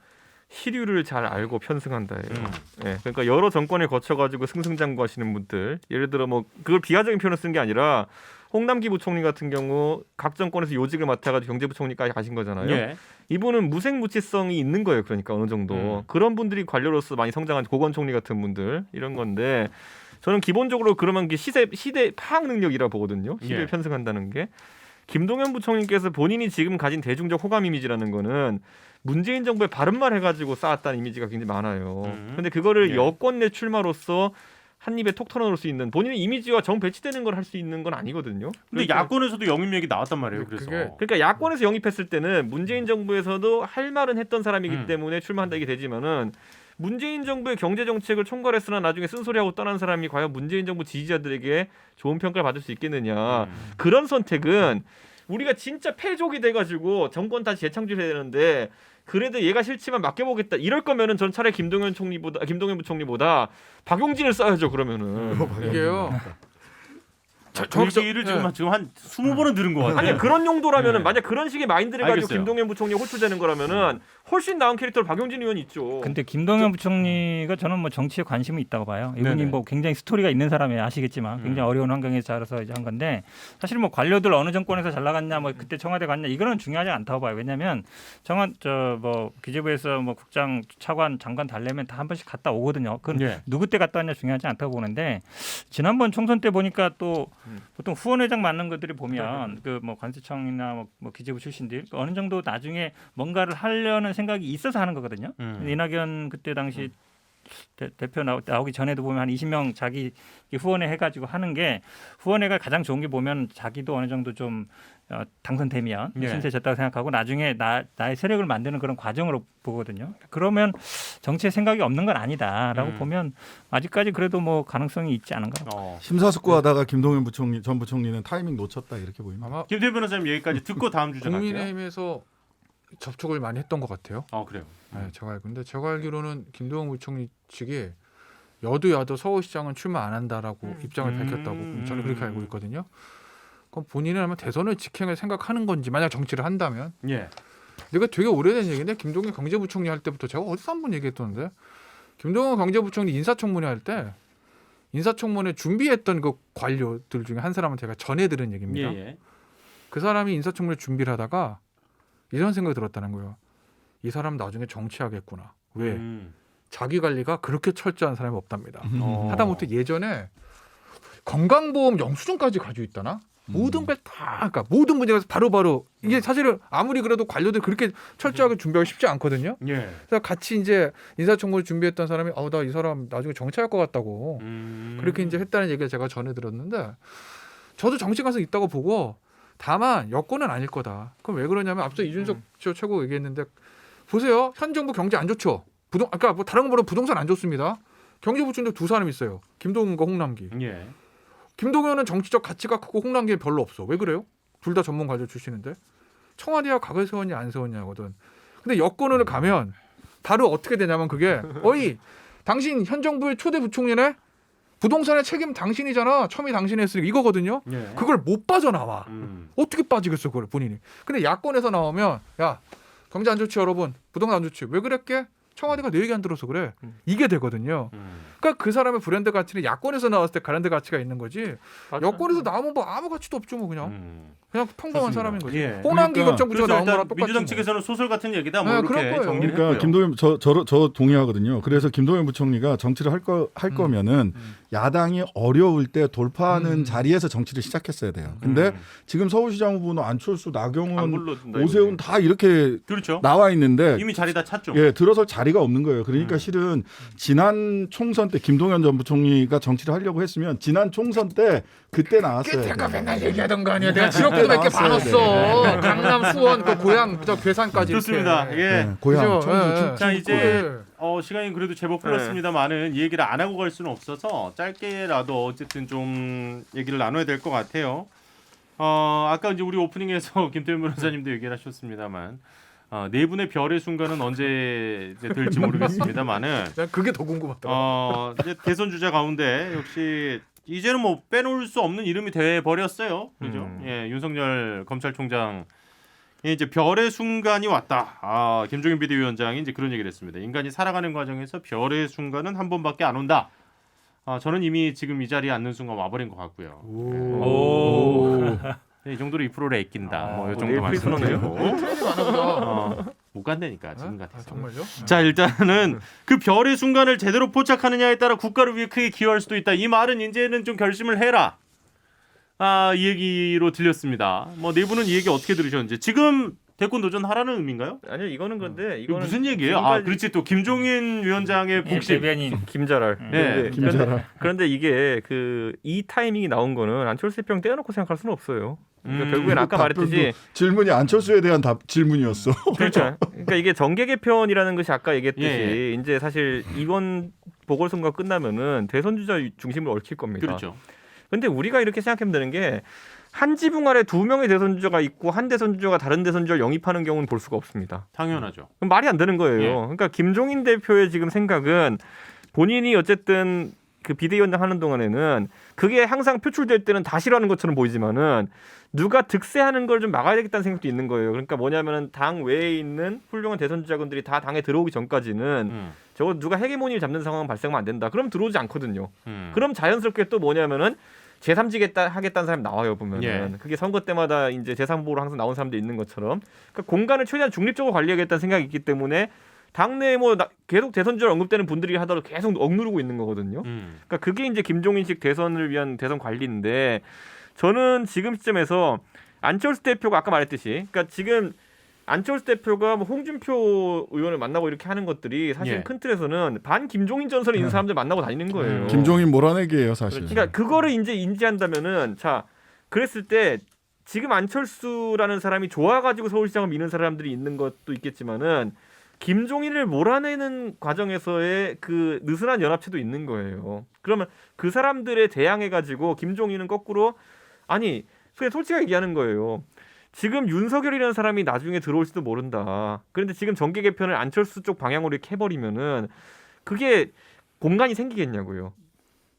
시류를 잘 알고 편승한다예요. 그러니까 여러 정권에 거쳐가지고 승승장구하시는 분들, 예를 들어 뭐 그걸 비하적인 표현을 쓴 게 아니라 홍남기 부총리 같은 경우 각 정권에서 요직을 맡아가지고 경제부총리까지 가신 거잖아요. 예. 이분은 무색무취성이 있는 거예요. 그러니까 어느 정도 그런 분들이 관료로서 많이 성장한 고건총리 같은 분들 이런 건데 저는 기본적으로 그러면 시대 파악 능력이라 보거든요. 시대에 편승한다는 게. 김동연 부총리께서 본인이 지금 가진 대중적 호감 이미지라는 거는 문재인 정부의 바른말 해가지고 쌓았다는 이미지가 굉장히 많아요. 그런데 그거를 여권 내 출마로서 한 입에 톡 털어놓을 수 있는 본인의 이미지와 정 배치되는 걸 할 수 있는 건 아니거든요. 근데 야권에서도 영입 얘기 나왔단 말이에요. 그래서 그러니까 야권에서 영입했을 때는 문재인 정부에서도 할 말은 했던 사람이기 때문에 출마한다 이게 되지만은 문재인 정부의 경제 정책을 총괄했으나 나중에 쓴소리하고 떠난 사람이 과연 문재인 정부 지지자들에게 좋은 평가를 받을 수 있겠느냐. 그런 선택은 우리가 진짜 패족이 돼가지고 정권 다시 재창출해야 되는데 그래도 얘가 싫지만 맡겨보겠다 이럴 거면은 전 차라리 김동연 부총리보다 박용진을 써야죠. 그러면은 이게요. 그 얘기를 지금 한 20번은 들은 것 같아요. 아니 그런 용도라면은 만약 그런 식의 마인드를 가지고 알겠어요. 김동연 부총리 호출되는 거라면은 훨씬 나은 캐릭터로 박용진 의원이 있죠. 근데 김동연 부총리가 저는 뭐 정치에 관심이 있다고 봐요. 이분이 네네. 뭐 굉장히 스토리가 있는 사람이 아시겠지만 굉장히 어려운 환경에서 자라서 이제 한 건데 사실 뭐 관료들 어느 정권에서 잘 나갔냐 뭐 그때 청와대 갔냐 이거는 중요하지 않다고 봐요. 왜냐하면 기재부에서 뭐 국장 차관 장관 달래면 다 한 번씩 갔다 오거든요. 그건 누구 때 갔다 왔냐 중요하지 않다고 보는데 지난번 총선 때 보니까 또 보통 후원회장 맡는 것들이 보면 그 뭐 관세청이나 뭐 기재부 출신들 어느 정도 나중에 뭔가를 하려는 생각이 있어서 하는 거거든요. 이낙연 그때 당시 대표 나오기 전에도 보면 한 20명 자기 후원회 해가지고 하는 게 후원회가 가장 좋은 게 보면 자기도 어느 정도 좀 당선되면 신세졌다고 생각하고 나중에 나의 세력을 만드는 그런 과정으로 보거든요. 그러면 정치에 생각이 없는 건 아니다라고 보면 아직까지 그래도 뭐 가능성이 있지 않은가. 심사숙고하다가 김동연 전 부총리는 타이밍 놓쳤다 이렇게 보입니다. 아마 김태현 변호사님 얘기까지 듣고 다음 주제 갈게요. 국민의힘에서 접촉을 많이 했던 것 같아요. 그래요. 네, 제가 알고 제가 알기로는 김동연 부총리 측이 여도 서울시장은 출마 안 한다라고 입장을 밝혔다고 저는 그렇게 알고 있거든요. 그럼 본인은 아마 대선을 직행을 생각하는 건지 만약 정치를 한다면 이거 되게 오래된 얘기인데 김동연 경제부총리 할 때부터 제가 어디서 한번 얘기했던데 김동연 경제부총리 인사청문회 할 때 인사청문회 준비했던 그 관료들 중에 한 사람은 제가 전해 들은 얘기입니다. 예. 그 사람이 인사청문회 준비를 하다가 이런 생각이 들었다는 거예요. 이 사람 나중에 정치하겠구나. 왜? 자기 관리가 그렇게 철저한 사람이 없답니다. 하다못해 예전에 건강보험 영수증까지 가지고 있다나? 모든 걸 다, 그러니까 모든 문제가 바로바로 이게 사실은 아무리 그래도 관료들이 그렇게 철저하게 준비하기 쉽지 않거든요. 예. 그래서 같이 이제 인사청문회 준비했던 사람이 나 이 사람 나중에 정치할 것 같다고 그렇게 이제 했다는 얘기를 제가 전해 들었는데 저도 정치 가서 있다고 보고 다만 여권은 아닐 거다. 그럼 왜 그러냐면 앞서 이준석 최고 얘기했는데 보세요. 현 정부 경제 안 좋죠. 아까 뭐 다른 거보다 부동산 안 좋습니다. 경제부총리 두 사람 있어요. 김동연과 홍남기. 예. 김동연은 정치적 가치가 크고 홍남기는 별로 없어. 왜 그래요? 둘 다 전문 관료 출신인데 청와대가 각을 세웠냐 안 세웠냐거든. 근데 여권을 가면 바로 어떻게 되냐면 그게 어이 당신 현 정부의 초대 부총리네. 부동산의 책임 당신이잖아. 처음에 당신이 했으니까 이거거든요. 예. 그걸 못 빠져나와. 어떻게 빠지겠어 그걸 본인이. 근데 야권에서 나오면 야 경제 안 좋지 여러분. 부동산 안 좋지. 왜 그랬게? 청와대가 내 얘기 안 들어서 그래. 이게 되거든요. 그러니까 그 사람의 브랜드 가치는 야권에서 나왔을 때 브랜드 가치가 있는 거지. 여권에서 나오면 뭐 아무 가치도 없죠 뭐 그냥. 그냥 평범한 좋습니다. 사람인 거지. 예. 홍남기 그러니까 거점 부처 그래서 나온 거랑 일단 똑같지. 민주당 뭐. 측에서는 소설 같은 얘기다. 뭐 네, 이렇게 그럴 거예요. 정리를 그러니까 했고요. 김동연 저 동의하거든요. 그래서 김동연 부총리가 정치를 할 거면은 야당이 어려울 때 돌파하는 자리에서 정치를 시작했어야 돼요. 근데 지금 서울시장 후보는 안철수, 안 나경원, 불러준다, 오세훈 다 이렇게 그렇죠. 나와 있는데 이미 자리 다 찼죠. 예, 들어설 자리가 없는 거예요. 그러니까 실은 지난 총선 때 김동연 전 부총리가 정치를 하려고 했으면 지난 총선 때 그때 나왔어요. 내가 맨날 얘기하던 거 아니야. 내가 지역도 몇 개 나왔어야 받았어. 강남, 수원, 그 고향, 저 괴산까지. 좋습니다. 이렇게. 예. 네, 고향, 그죠? 청주, 예. 충- 자 이제 그래. 시간이 그래도 제법 흘렀습니다만은 이 얘기를 안 하고 갈 수는 없어서 짧게라도 어쨌든 좀 얘기를 나눠야 될 것 같아요. 아까 이제 우리 오프닝에서 김태현 변호사님도 얘기를 하셨습니다만 네 분의 별의 순간은 언제 이제 될지 모르겠습니다만은 난 그게 더 궁금하다. 이제 대선 주자 가운데 역시 이제는 뭐 빼놓을 수 없는 이름이 돼 버렸어요. 그죠? 예, 윤석열 검찰총장. 이제 별의 순간이 왔다. 김종인 비대위원장이 이제 그런 얘기를 했습니다. 인간이 살아가는 과정에서 별의 순간은 한 번밖에 안 온다. 저는 이미 지금 이 자리에 앉는 순간 와버린 것 같고요. 오. 네, 이 정도로 2%를 애낀다. 뭐 이 내일 정도 말씀드리고 트렌이 많아 보다. 못 간다니까 지금 같아서. 정말요? 자 일단은 그 별의 순간을 제대로 포착하느냐에 따라 국가를 위해 크게 기여할 수도 있다. 이 말은 이제는 좀 결심을 해라. 이 얘기로 들렸습니다. 뭐 네 분은 이 얘기 어떻게 들으셨는지. 지금 대권 도전하라는 의미인가요? 아니요 이거는 근데 이거 이거는 무슨 얘기예요? 지금까지- 그렇지 또 김종인 위원장의 복심. 대변인 김자랄. 네, 그런데 이게 이 타이밍이 나온 거는 안철수 대표랑 떼어놓고 생각할 수는 없어요. 그러니까 결국엔 아까 말했듯이 질문이 안철수에 대한 질문이었어. 그렇죠. 그러니까 이게 정계 개편이라는 것이 아까 얘기했듯이 예, 이제 사실 이번 보궐선거 끝나면은 대선 주자 중심을 얽힐 겁니다. 그렇죠. 근데 우리가 이렇게 생각하면 되는 게 한 지붕 아래 두 명의 대선 주자가 있고 한 대선 주자가 다른 대선 주자를 영입하는 경우는 볼 수가 없습니다. 당연하죠. 그럼 말이 안 되는 거예요. 예. 그러니까 김종인 대표의 지금 생각은 본인이 어쨌든 그 비대위원장 하는 동안에는 그게 항상 표출될 때는 다 싫어하는 것처럼 보이지만은 누가 득세하는 걸 좀 막아야 되겠다는 생각도 있는 거예요. 그러니까 뭐냐면은 당 외에 있는 훌륭한 대선 주자분들이 다 당에 들어오기 전까지는 저거 누가 헤게모니를 잡는 상황은 발생하면 안 된다. 그럼 들어오지 않거든요. 그럼 자연스럽게 또 뭐냐면은 제3지겠다 하겠다는 사람이 나와요 보면은. 예. 그게 선거 때마다 이제 제3후보로 항상 나온 사람도 있는 것처럼. 그러니까 공간을 최대한 중립적으로 관리하겠다는 생각이 있기 때문에 당내에 뭐 계속 대선주자 언급되는 분들이 하더라도 계속 억누르고 있는 거거든요. 그러니까 그게 이제 김종인식 대선을 위한 대선 관리인데 저는 지금 시점에서 안철수 대표가 아까 말했듯이 그러니까 지금 안철수 대표가 뭐 홍준표 의원을 만나고 이렇게 하는 것들이 사실 예. 큰 틀에서는 반 김종인 전선에 있는 사람들 만나고 다니는 거예요. 김종인 몰아내기예요, 사실. 그러니까 그거를 이제 인지한다면은 자 그랬을 때 지금 안철수라는 사람이 좋아가지고 서울시장을 미는 사람들이 있는 것도 있겠지만은 김종인을 몰아내는 과정에서의 그 느슨한 연합체도 있는 거예요. 그러면 그 사람들에 대항해가지고 김종인은 거꾸로 아니 그냥 솔직하게 얘기하는 거예요. 지금 윤석열이라는 사람이 나중에 들어올지도 모른다. 그런데 지금 정계 개편을 안철수 쪽 방향으로 이렇게 해버리면은 그게 공간이 생기겠냐고요.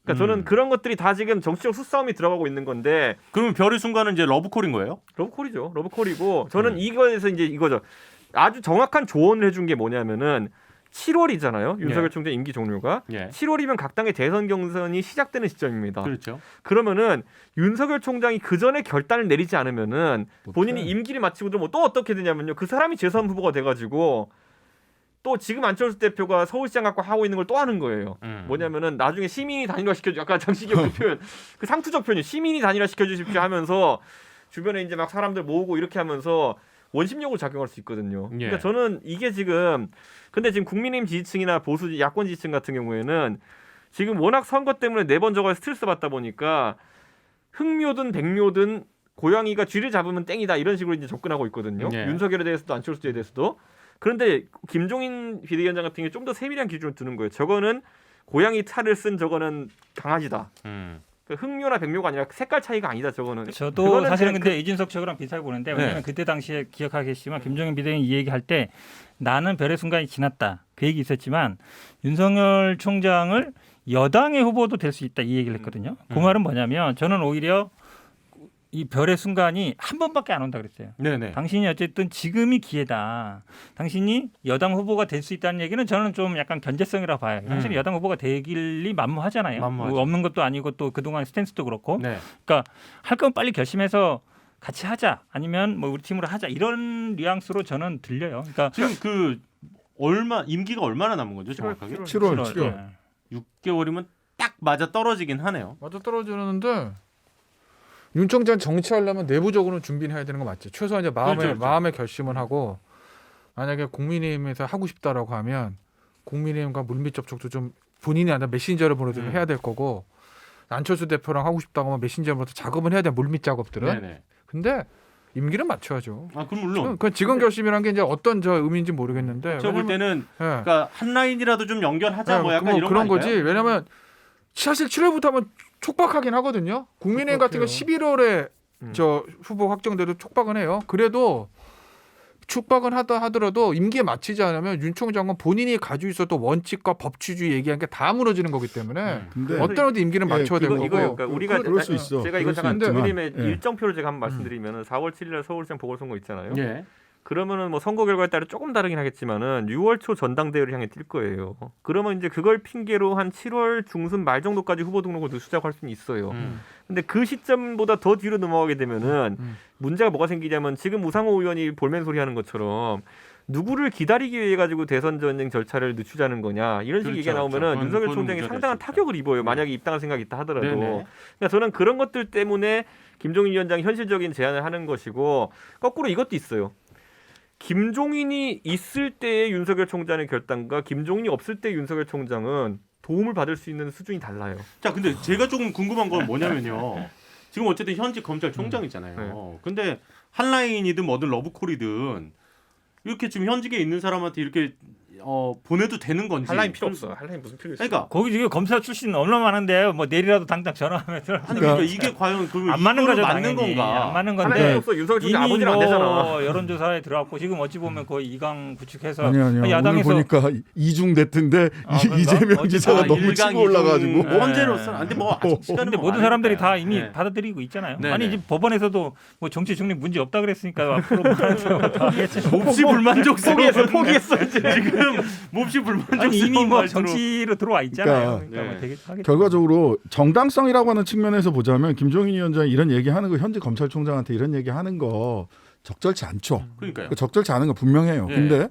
그러니까 저는 그런 것들이 다 지금 정치적 수싸움이 들어가고 있는 건데 그러면 별의 순간은 이제 러브콜인 거예요? 러브콜이죠. 러브콜이고 저는 이거에서 이제 이거죠. 아주 정확한 조언을 해준 게 뭐냐면은 7월이잖아요. 윤석열 예. 총장 임기 종료가 예. 7월이면 각 당의 대선 경선이 시작되는 시점입니다. 그렇죠. 그러면은 윤석열 총장이 그 전에 결단을 내리지 않으면은 본인이 임기를 마치고 들면 또 어떻게 되냐면요. 그 사람이 재선 후보가 돼가지고 또 지금 안철수 대표가 서울시장 갖고 하고 있는 걸 또 하는 거예요. 뭐냐면은 나중에 시민이 단일화 시켜주. 아까 장시경 그 표현, 그 상투적 표현이 시민이 단일화 시켜주십시오 하면서 주변에 이제 막 사람들 모으고 이렇게 하면서 원심력으로 작용할 수 있거든요. 예. 그러니까 저는 이게 지금 근데 지금 국민의힘 지지층이나 보수 야권 지지층 같은 경우에는 지금 워낙 선거 때문에 4번 저거 스트레스 받다 보니까 흑묘든 백묘든 고양이가 쥐를 잡으면 땡이다 이런 식으로 이제 접근하고 있거든요. 예. 윤석열에 대해서도 안철수에 대해서도. 그런데 김종인 비대위원장 같은 경우 좀 더 세밀한 기준을 두는 거예요. 저거는 고양이 탈을 쓴 저거는 강아지다. 그 흑묘나 백묘가 아니라 색깔 차이가 아니다. 저거는. 저도 그거는 사실은 그냥 근데 이준석 측이랑 비슷하게 보는데 왜냐면 네. 그때 당시에 기억하겠지만 김종인 비대위원 이 얘기할 때 나는 별의 순간이 지났다 그 얘기 있었지만 윤석열 총장을 여당의 후보도 될 수 있다 이 얘기를 했거든요. 그 말은 뭐냐면 저는 오히려 이 별의 순간이 한 번밖에 안 온다 그랬어요. 네네. 당신이 어쨌든 지금이 기회다. 당신이 여당 후보가 될 수 있다는 얘기는 저는 좀 약간 견제성이라 봐요. 당신이 여당 후보가 되길리 만무하잖아요. 만무하죠. 뭐 없는 것도 아니고 또 그동안 스탠스도 그렇고. 네. 그러니까 할 건 빨리 결심해서 같이 하자. 아니면 뭐 우리 팀으로 하자. 이런 뉘앙스로 저는 들려요. 그러니까 지금 그 임기가 얼마나 남은 거죠, 정확하게? 7월. 6개월이면 딱 맞아 떨어지긴 하네요. 맞아 떨어지는데 윤 총장 정치하려면 내부적으로는 준비를 해야 되는 거 맞죠. 최소한 이제 그렇죠. 마음의 결심을 하고 만약에 국민의힘에서 하고 싶다라고 하면 국민의힘과 물밑 접촉도 좀 본인이 아니라 메신저를 보내서 해야 될 거고 안철수 대표랑 하고 싶다고 하면 메신저를 보내서 작업은 해야 돼 물밑 작업들은. 네네. 근데 임기는 맞춰야죠. 아, 그럼 물론. 그 지금 결심이란 게 이제 어떤 저 의미인지 모르겠는데. 제가 볼 때는 예. 그러니까 한 라인이라도 좀 연결하자 뭐 약간 이런 그런 거 거지. 아닐까요? 왜냐면 사실 7월부터 하면 촉박하긴 하거든요. 국민의힘 같은 건 11월에 저 후보 확정돼도 촉박은 해요. 그래도 촉박은 하더라도 임기에 맞추지 않으면 윤 총장은 본인이 가지고 있었던 원칙과 법치주의 얘기한 게 다 무너지는 거기 때문에 근데 어떤 어디 임기는 맞춰야 되고 이거요. 그러니까 우리가 그럴 수 있어. 제가 이거 그럴 수 잠깐 있지만, 국민의힘의 예. 일정표를 제가 한번 말씀드리면은 4월 7일날 서울시장 보궐선거 있잖아요. 예. 그러면은 뭐 선거 결과에 따라 조금 다르긴 하겠지만은 6월 초 전당대회를 향해 뛸 거예요. 그러면 이제 그걸 핑계로 한 7월 중순 말 정도까지 후보 등록을 시작할 수는 있어요. 근데 그 시점보다 더 뒤로 넘어가게 되면은 문제가 뭐가 생기냐면 지금 우상호 의원이 볼멘 소리 하는 것처럼 누구를 기다리기 위해 가지고 대선 전쟁 절차를 늦추자는 거냐 이런 식의 그렇죠, 얘기가 나오면은 그렇죠. 윤석열 그건 총장이 문제가 상당한 될 수 있죠. 타격을 입어요. 만약에 입당할 생각이 있다 하더라도. 네네. 그러니까 저는 그런 것들 때문에 김종인 위원장이 현실적인 제안을 하는 것이고 거꾸로 이것도 있어요. 김종인이 있을 때의 윤석열 총장의 결단과 김종인이 없을 때 윤석열 총장은 도움을 받을 수 있는 수준이 달라요. 자, 근데 제가 조금 궁금한 건 뭐냐면요. 지금 어쨌든 현직 검찰총장이잖아요. 근데 한라인이든 뭐든 러브콜이든 이렇게 지금 현직에 있는 사람한테 이렇게 보내도 되는 건지. 한라인 필요 없어. 한라인 무슨 필요 있어? 그러니까 거기 지금 검사 출신 얼마나 많은데 뭐 내일이라도 당장 전화하면 아니, 그러니까 이게 과연 그러면 안 맞는 이거는 거죠. 맞는 당연히. 건가? 안 맞는 한라인 건데 필요 없어. 윤석열 총장 이미 아버지는 안 되잖아. 뭐 여론조사에 들어갔고 지금 어찌 보면 거의 이강 구축해서 아니요. 오늘 야당에서 보니까 이중 됐던데 그런가? 이재명 지사가 아, 너무 일강, 치고 올라가지고 이중 언제로서 근데 뭐 아직 시간은 근데 뭐 모든 많으니까요. 사람들이 다 이미 네. 받아들이고 있잖아요. 네네. 아니 지금 법원에서도 뭐 정치 중립 문제 없다 그랬으니까 앞으로 말하는 다 하겠지. 몹시 불만족스러워. 포기했어 이제. 지금 몹시 불만족스러운 아니 이미 뭐 말투로. 정치로 들어와 있잖아요. 그러니까, 그러니까 뭐 네. 되게 하겠죠. 결과적으로 정당성이라고 하는 측면에서 보자면 김종인 위원장이 이런 얘기하는 거 현직 검찰총장한테 이런 얘기하는 거 적절치 않죠. 그러니까요. 적절치 않은 거 분명해요. 예. 근데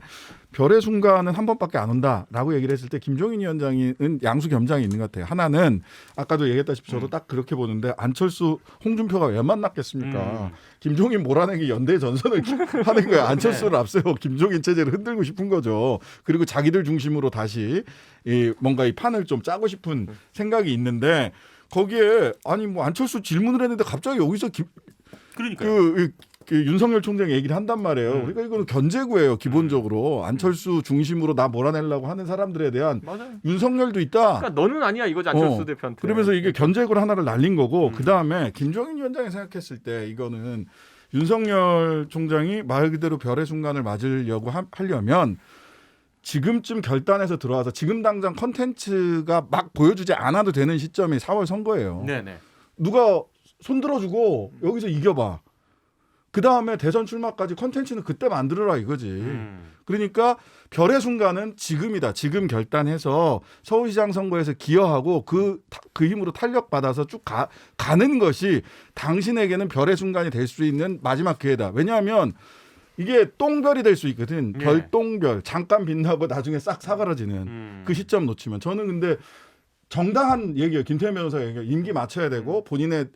별의 순간은 한 번밖에 안 온다라고 얘기를 했을 때 김종인 위원장은 양수 겸장이 있는 것 같아요. 하나는 아까도 얘기했다시피 저도 딱 그렇게 보는데 안철수, 홍준표가 왜 만났겠습니까? 김종인 몰아내기 연대 전선을 하는 거예요. 안철수를 앞세워 김종인 체제를 흔들고 싶은 거죠. 그리고 자기들 중심으로 다시 뭔가 이 판을 좀 짜고 싶은 생각이 있는데 거기에 아니 뭐 안철수 질문을 했는데 갑자기 여기서 그러니까요. 그 윤석열 총장이 얘기를 한단 말이에요. 그러니까 이거는 견제구예요. 기본적으로 안철수 중심으로 나 몰아내려고 하는 사람들에 대한 맞아요. 윤석열도 있다. 그러니까 너는 아니야 이거지 안철수 대표한테. 그러면서 이게 견제구를 하나를 날린 거고 그 다음에 김종인 위원장이 생각했을 때 이거는 윤석열 총장이 말 그대로 별의 순간을 맞으려고 하려면 지금쯤 결단해서 들어와서 지금 당장 컨텐츠가 막 보여주지 않아도 되는 시점이 4월 선거예요. 네네. 누가 손들어주고 여기서 이겨봐. 그 다음에 대선 출마까지 컨텐츠는 그때 만들어라 이거지. 그러니까 별의 순간은 지금이다. 지금 결단해서 서울시장 선거에서 기여하고 그 힘으로 탄력받아서 쭉 가는 것이 당신에게는 별의 순간이 될 수 있는 마지막 기회다. 왜냐하면 이게 똥별이 될 수 있거든. 예. 별똥별. 잠깐 빛나고 나중에 싹 사그라지는 그 시점 놓치면. 저는 근데 정당한 얘기예요. 김태현 변호사가 얘기해요. 임기 맞춰야 되고 본인의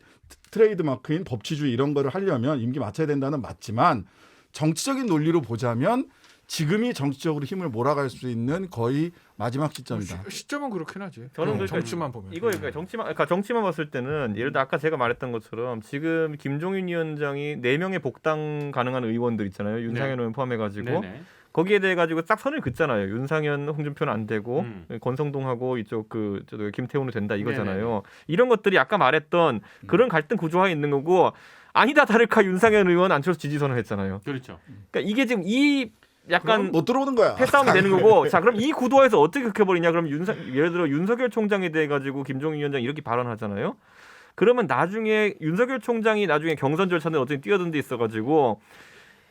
트레이드 마크인 법치주의 이런 거를 하려면 임기 맞춰야 된다는 맞지만 정치적인 논리로 보자면 지금이 정치적으로 힘을 몰아갈 수 있는 거의 마지막 시점이다. 시점은 그렇긴 하지. 저는 그러니까 정치만 보면. 이거 그러니까 정치만 봤을 때는 예를 들어 아까 제가 말했던 것처럼 지금 김종인 위원장이 4명의 복당 가능한 의원들 있잖아요. 윤상현 의원 포함해가지고 네네. 거기에 대해 가지고 딱 선을 긋잖아요. 윤상현, 홍준표는 안 되고 권성동하고 이쪽 김태훈은 된다 이거잖아요. 네네. 이런 것들이 아까 말했던 그런 갈등 구조화에 있는 거고 아니다 다를까 윤상현 의원 안철수 지지선을 했잖아요. 그렇죠. 그러니까 이게 지금 이 약간 못 들어오는 거야. 패싸움이 되는 거고 자 그럼 이 구도에서 어떻게 극혀버리냐 그럼 예를 들어 윤석열 총장에 대해 가지고 김종인 위원장이 이렇게 발언하잖아요. 그러면 나중에 윤석열 총장이 나중에 경선 절차는 어떻게 뛰어든 데 있어가지고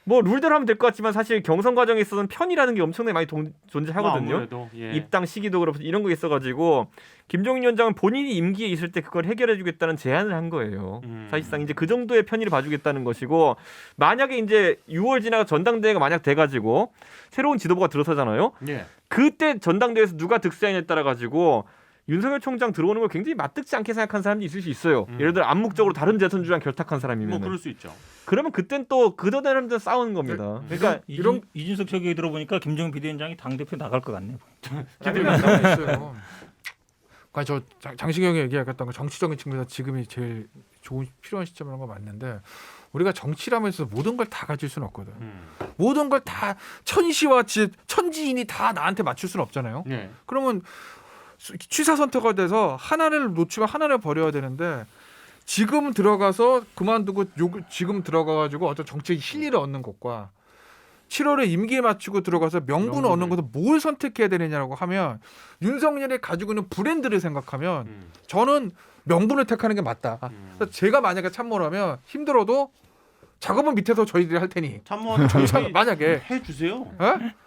뭐 룰대로 하면 될 것 같지만 사실 경선 과정에 있어서는 편이라는 게 엄청나게 많이 존재하거든요. 아무래도, 예. 입당 시기도 그렇고 이런 거 있어가지고 김종인 위원장은 본인이 임기에 있을 때 그걸 해결해주겠다는 제안을 한 거예요. 사실상 이제 그 정도의 편의를 봐주겠다는 것이고 만약에 이제 6월 지나가 전당대회가 만약 돼가지고 새로운 지도부가 들어서잖아요. 예. 그때 전당대회에서 누가 득세하냐에 따라 가지고 윤석열 총장 들어오는 걸 굉장히 맞득지 않게 생각하는 사람이 있을 수 있어요. 예를 들어 암묵적으로 다른 대선 주장 결탁한 사람이면 뭐 그럴 수 있죠. 그러면 그땐 또 그 사람들 싸우는 겁니다. 그러니까 이준석 저 얘기 들어보니까 김종인 비대위원장이 당 대표 나갈 것 같네요. 있어요. 그러니까 저 장시경이 얘기했던 거 정치적인 측면에서 지금이 제일 좋은 필요한 시점이라는 거 맞는데 우리가 정치라면서 모든 걸 다 가질 수는 없거든. 모든 걸 다 천시와 천지인이 다 나한테 맞출 수는 없잖아요. 예. 그러면 취사 선택가 돼서 하나를 놓치면 하나를 버려야 되는데 지금 들어가서 그만두고 지금 들어가가지고 어떤 정치의 실리를 얻는 것과 7월에 임기에 맞추고 들어가서 명분을 얻는 것을 뭘 선택해야 되느냐라고 하면 윤석열이 가지고 있는 브랜드를 생각하면 저는 명분을 택하는 게 맞다. 그래서 제가 만약에 참모라면 힘들어도 작업은 밑에서 저희들이 할 테니 참모는 만약에 해주세요.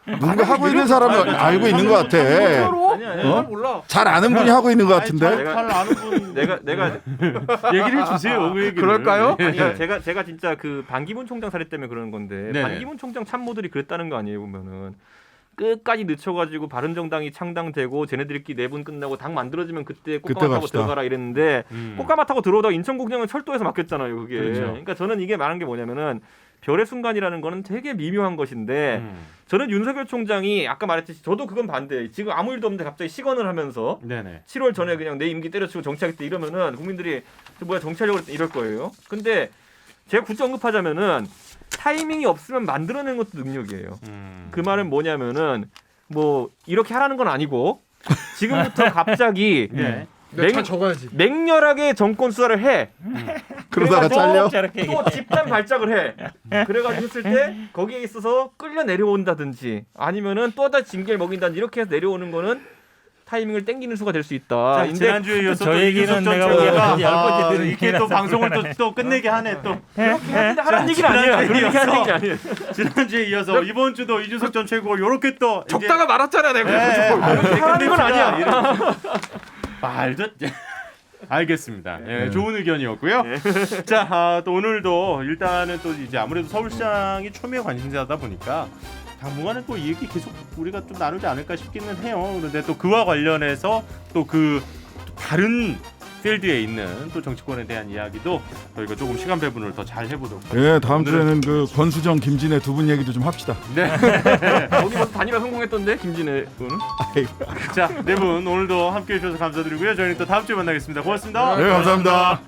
누군가 하고 있는 사람이 알고 있는 것 같아. 아니야. 몰라. 잘 아는 분이 하고 있는 것 같은데. 잘 아는 분 내가 얘기를 해주세요. 그 얘기를. 그럴까요? 아니야 제가 진짜 그 반기문 총장 사례 때문에 그러는 건데 네네. 반기문 총장 참모들이 그랬다는 거 아니에요 보면은 끝까지 늦춰가지고 바른정당이 창당되고 쟤네들끼리 내분 끝나고 당 만들어지면 그때 꽃가마 타고 갑시다. 들어가라 이랬는데 꽃가마 타고 들어오다가 인천공장은 철도에서 막혔잖아요 그게. 그렇죠. 그러니까 저는 이게 말한 게 뭐냐면은 별의 순간이라는 거는 되게 미묘한 것인데 저는 윤석열 총장이 아까 말했듯이 저도 그건 반대. 지금 아무 일도 없는데 갑자기 시건을 하면서 네네. 7월 전에 그냥 내 임기 때려치고 정치하겠다 이러면은 국민들이 뭐야 정치하려고 그랬다 이럴 거예요. 근데 제가 굳이 언급하자면은 타이밍이 없으면 만들어내는 것도 능력이에요. 그 말은 뭐냐면은 뭐 이렇게 하라는 건 아니고 지금부터 갑자기 네. 다 적어야지. 맹렬하게 정권 수사를 해. 그러다가 잘려. 또 집단 발작을 해. 그래가지고 했을 때 거기에 있어서 끌려 내려온다든지 아니면은 또 다시 징계를 먹인다든지 이렇게 해서 내려오는 거는 타이밍을 땡기는 수가 될 수 있다. 자, 근데 지난주에 이어서 저 또 얘기는 이준석 전 내가 최고가 보기에는 10번째 들은 이렇게 또 얘기라서 방송을 또 끝내게 하네 또. 하라는 얘기는 아니에요. 그런 얘기 하는 얘기 아니에요. 지난주에 이어서 이번 주도 이준석 전 최고가 이렇게 또 적다가 말았잖아 내가. 하라는 건 아니야. 말도 알겠습니다. 예, 좋은 의견이었고요. 자, 또 오늘도 일단은 또 이제 아무래도 서울시장이 초미의 관심사다 보니까 당분간은 또 이 얘기 계속 우리가 좀 나누지 않을까 싶기는 해요. 그런데 또 그와 관련해서 또 그 다른 필드에 있는 또 정치권에 대한 이야기도 저희가 조금 시간 배분을 더 잘 해보도록 하겠습니다. 예, 다음 주에는 그 권수정, 김진애 두 분 얘기도 좀 합시다. 거기 벌써 단일화 성공했던데 김진애 군. 자, 네 분 오늘도 함께해 주셔서 감사드리고요. 저희는 또 다음 주에 만나겠습니다. 고맙습니다. 네, 감사합니다.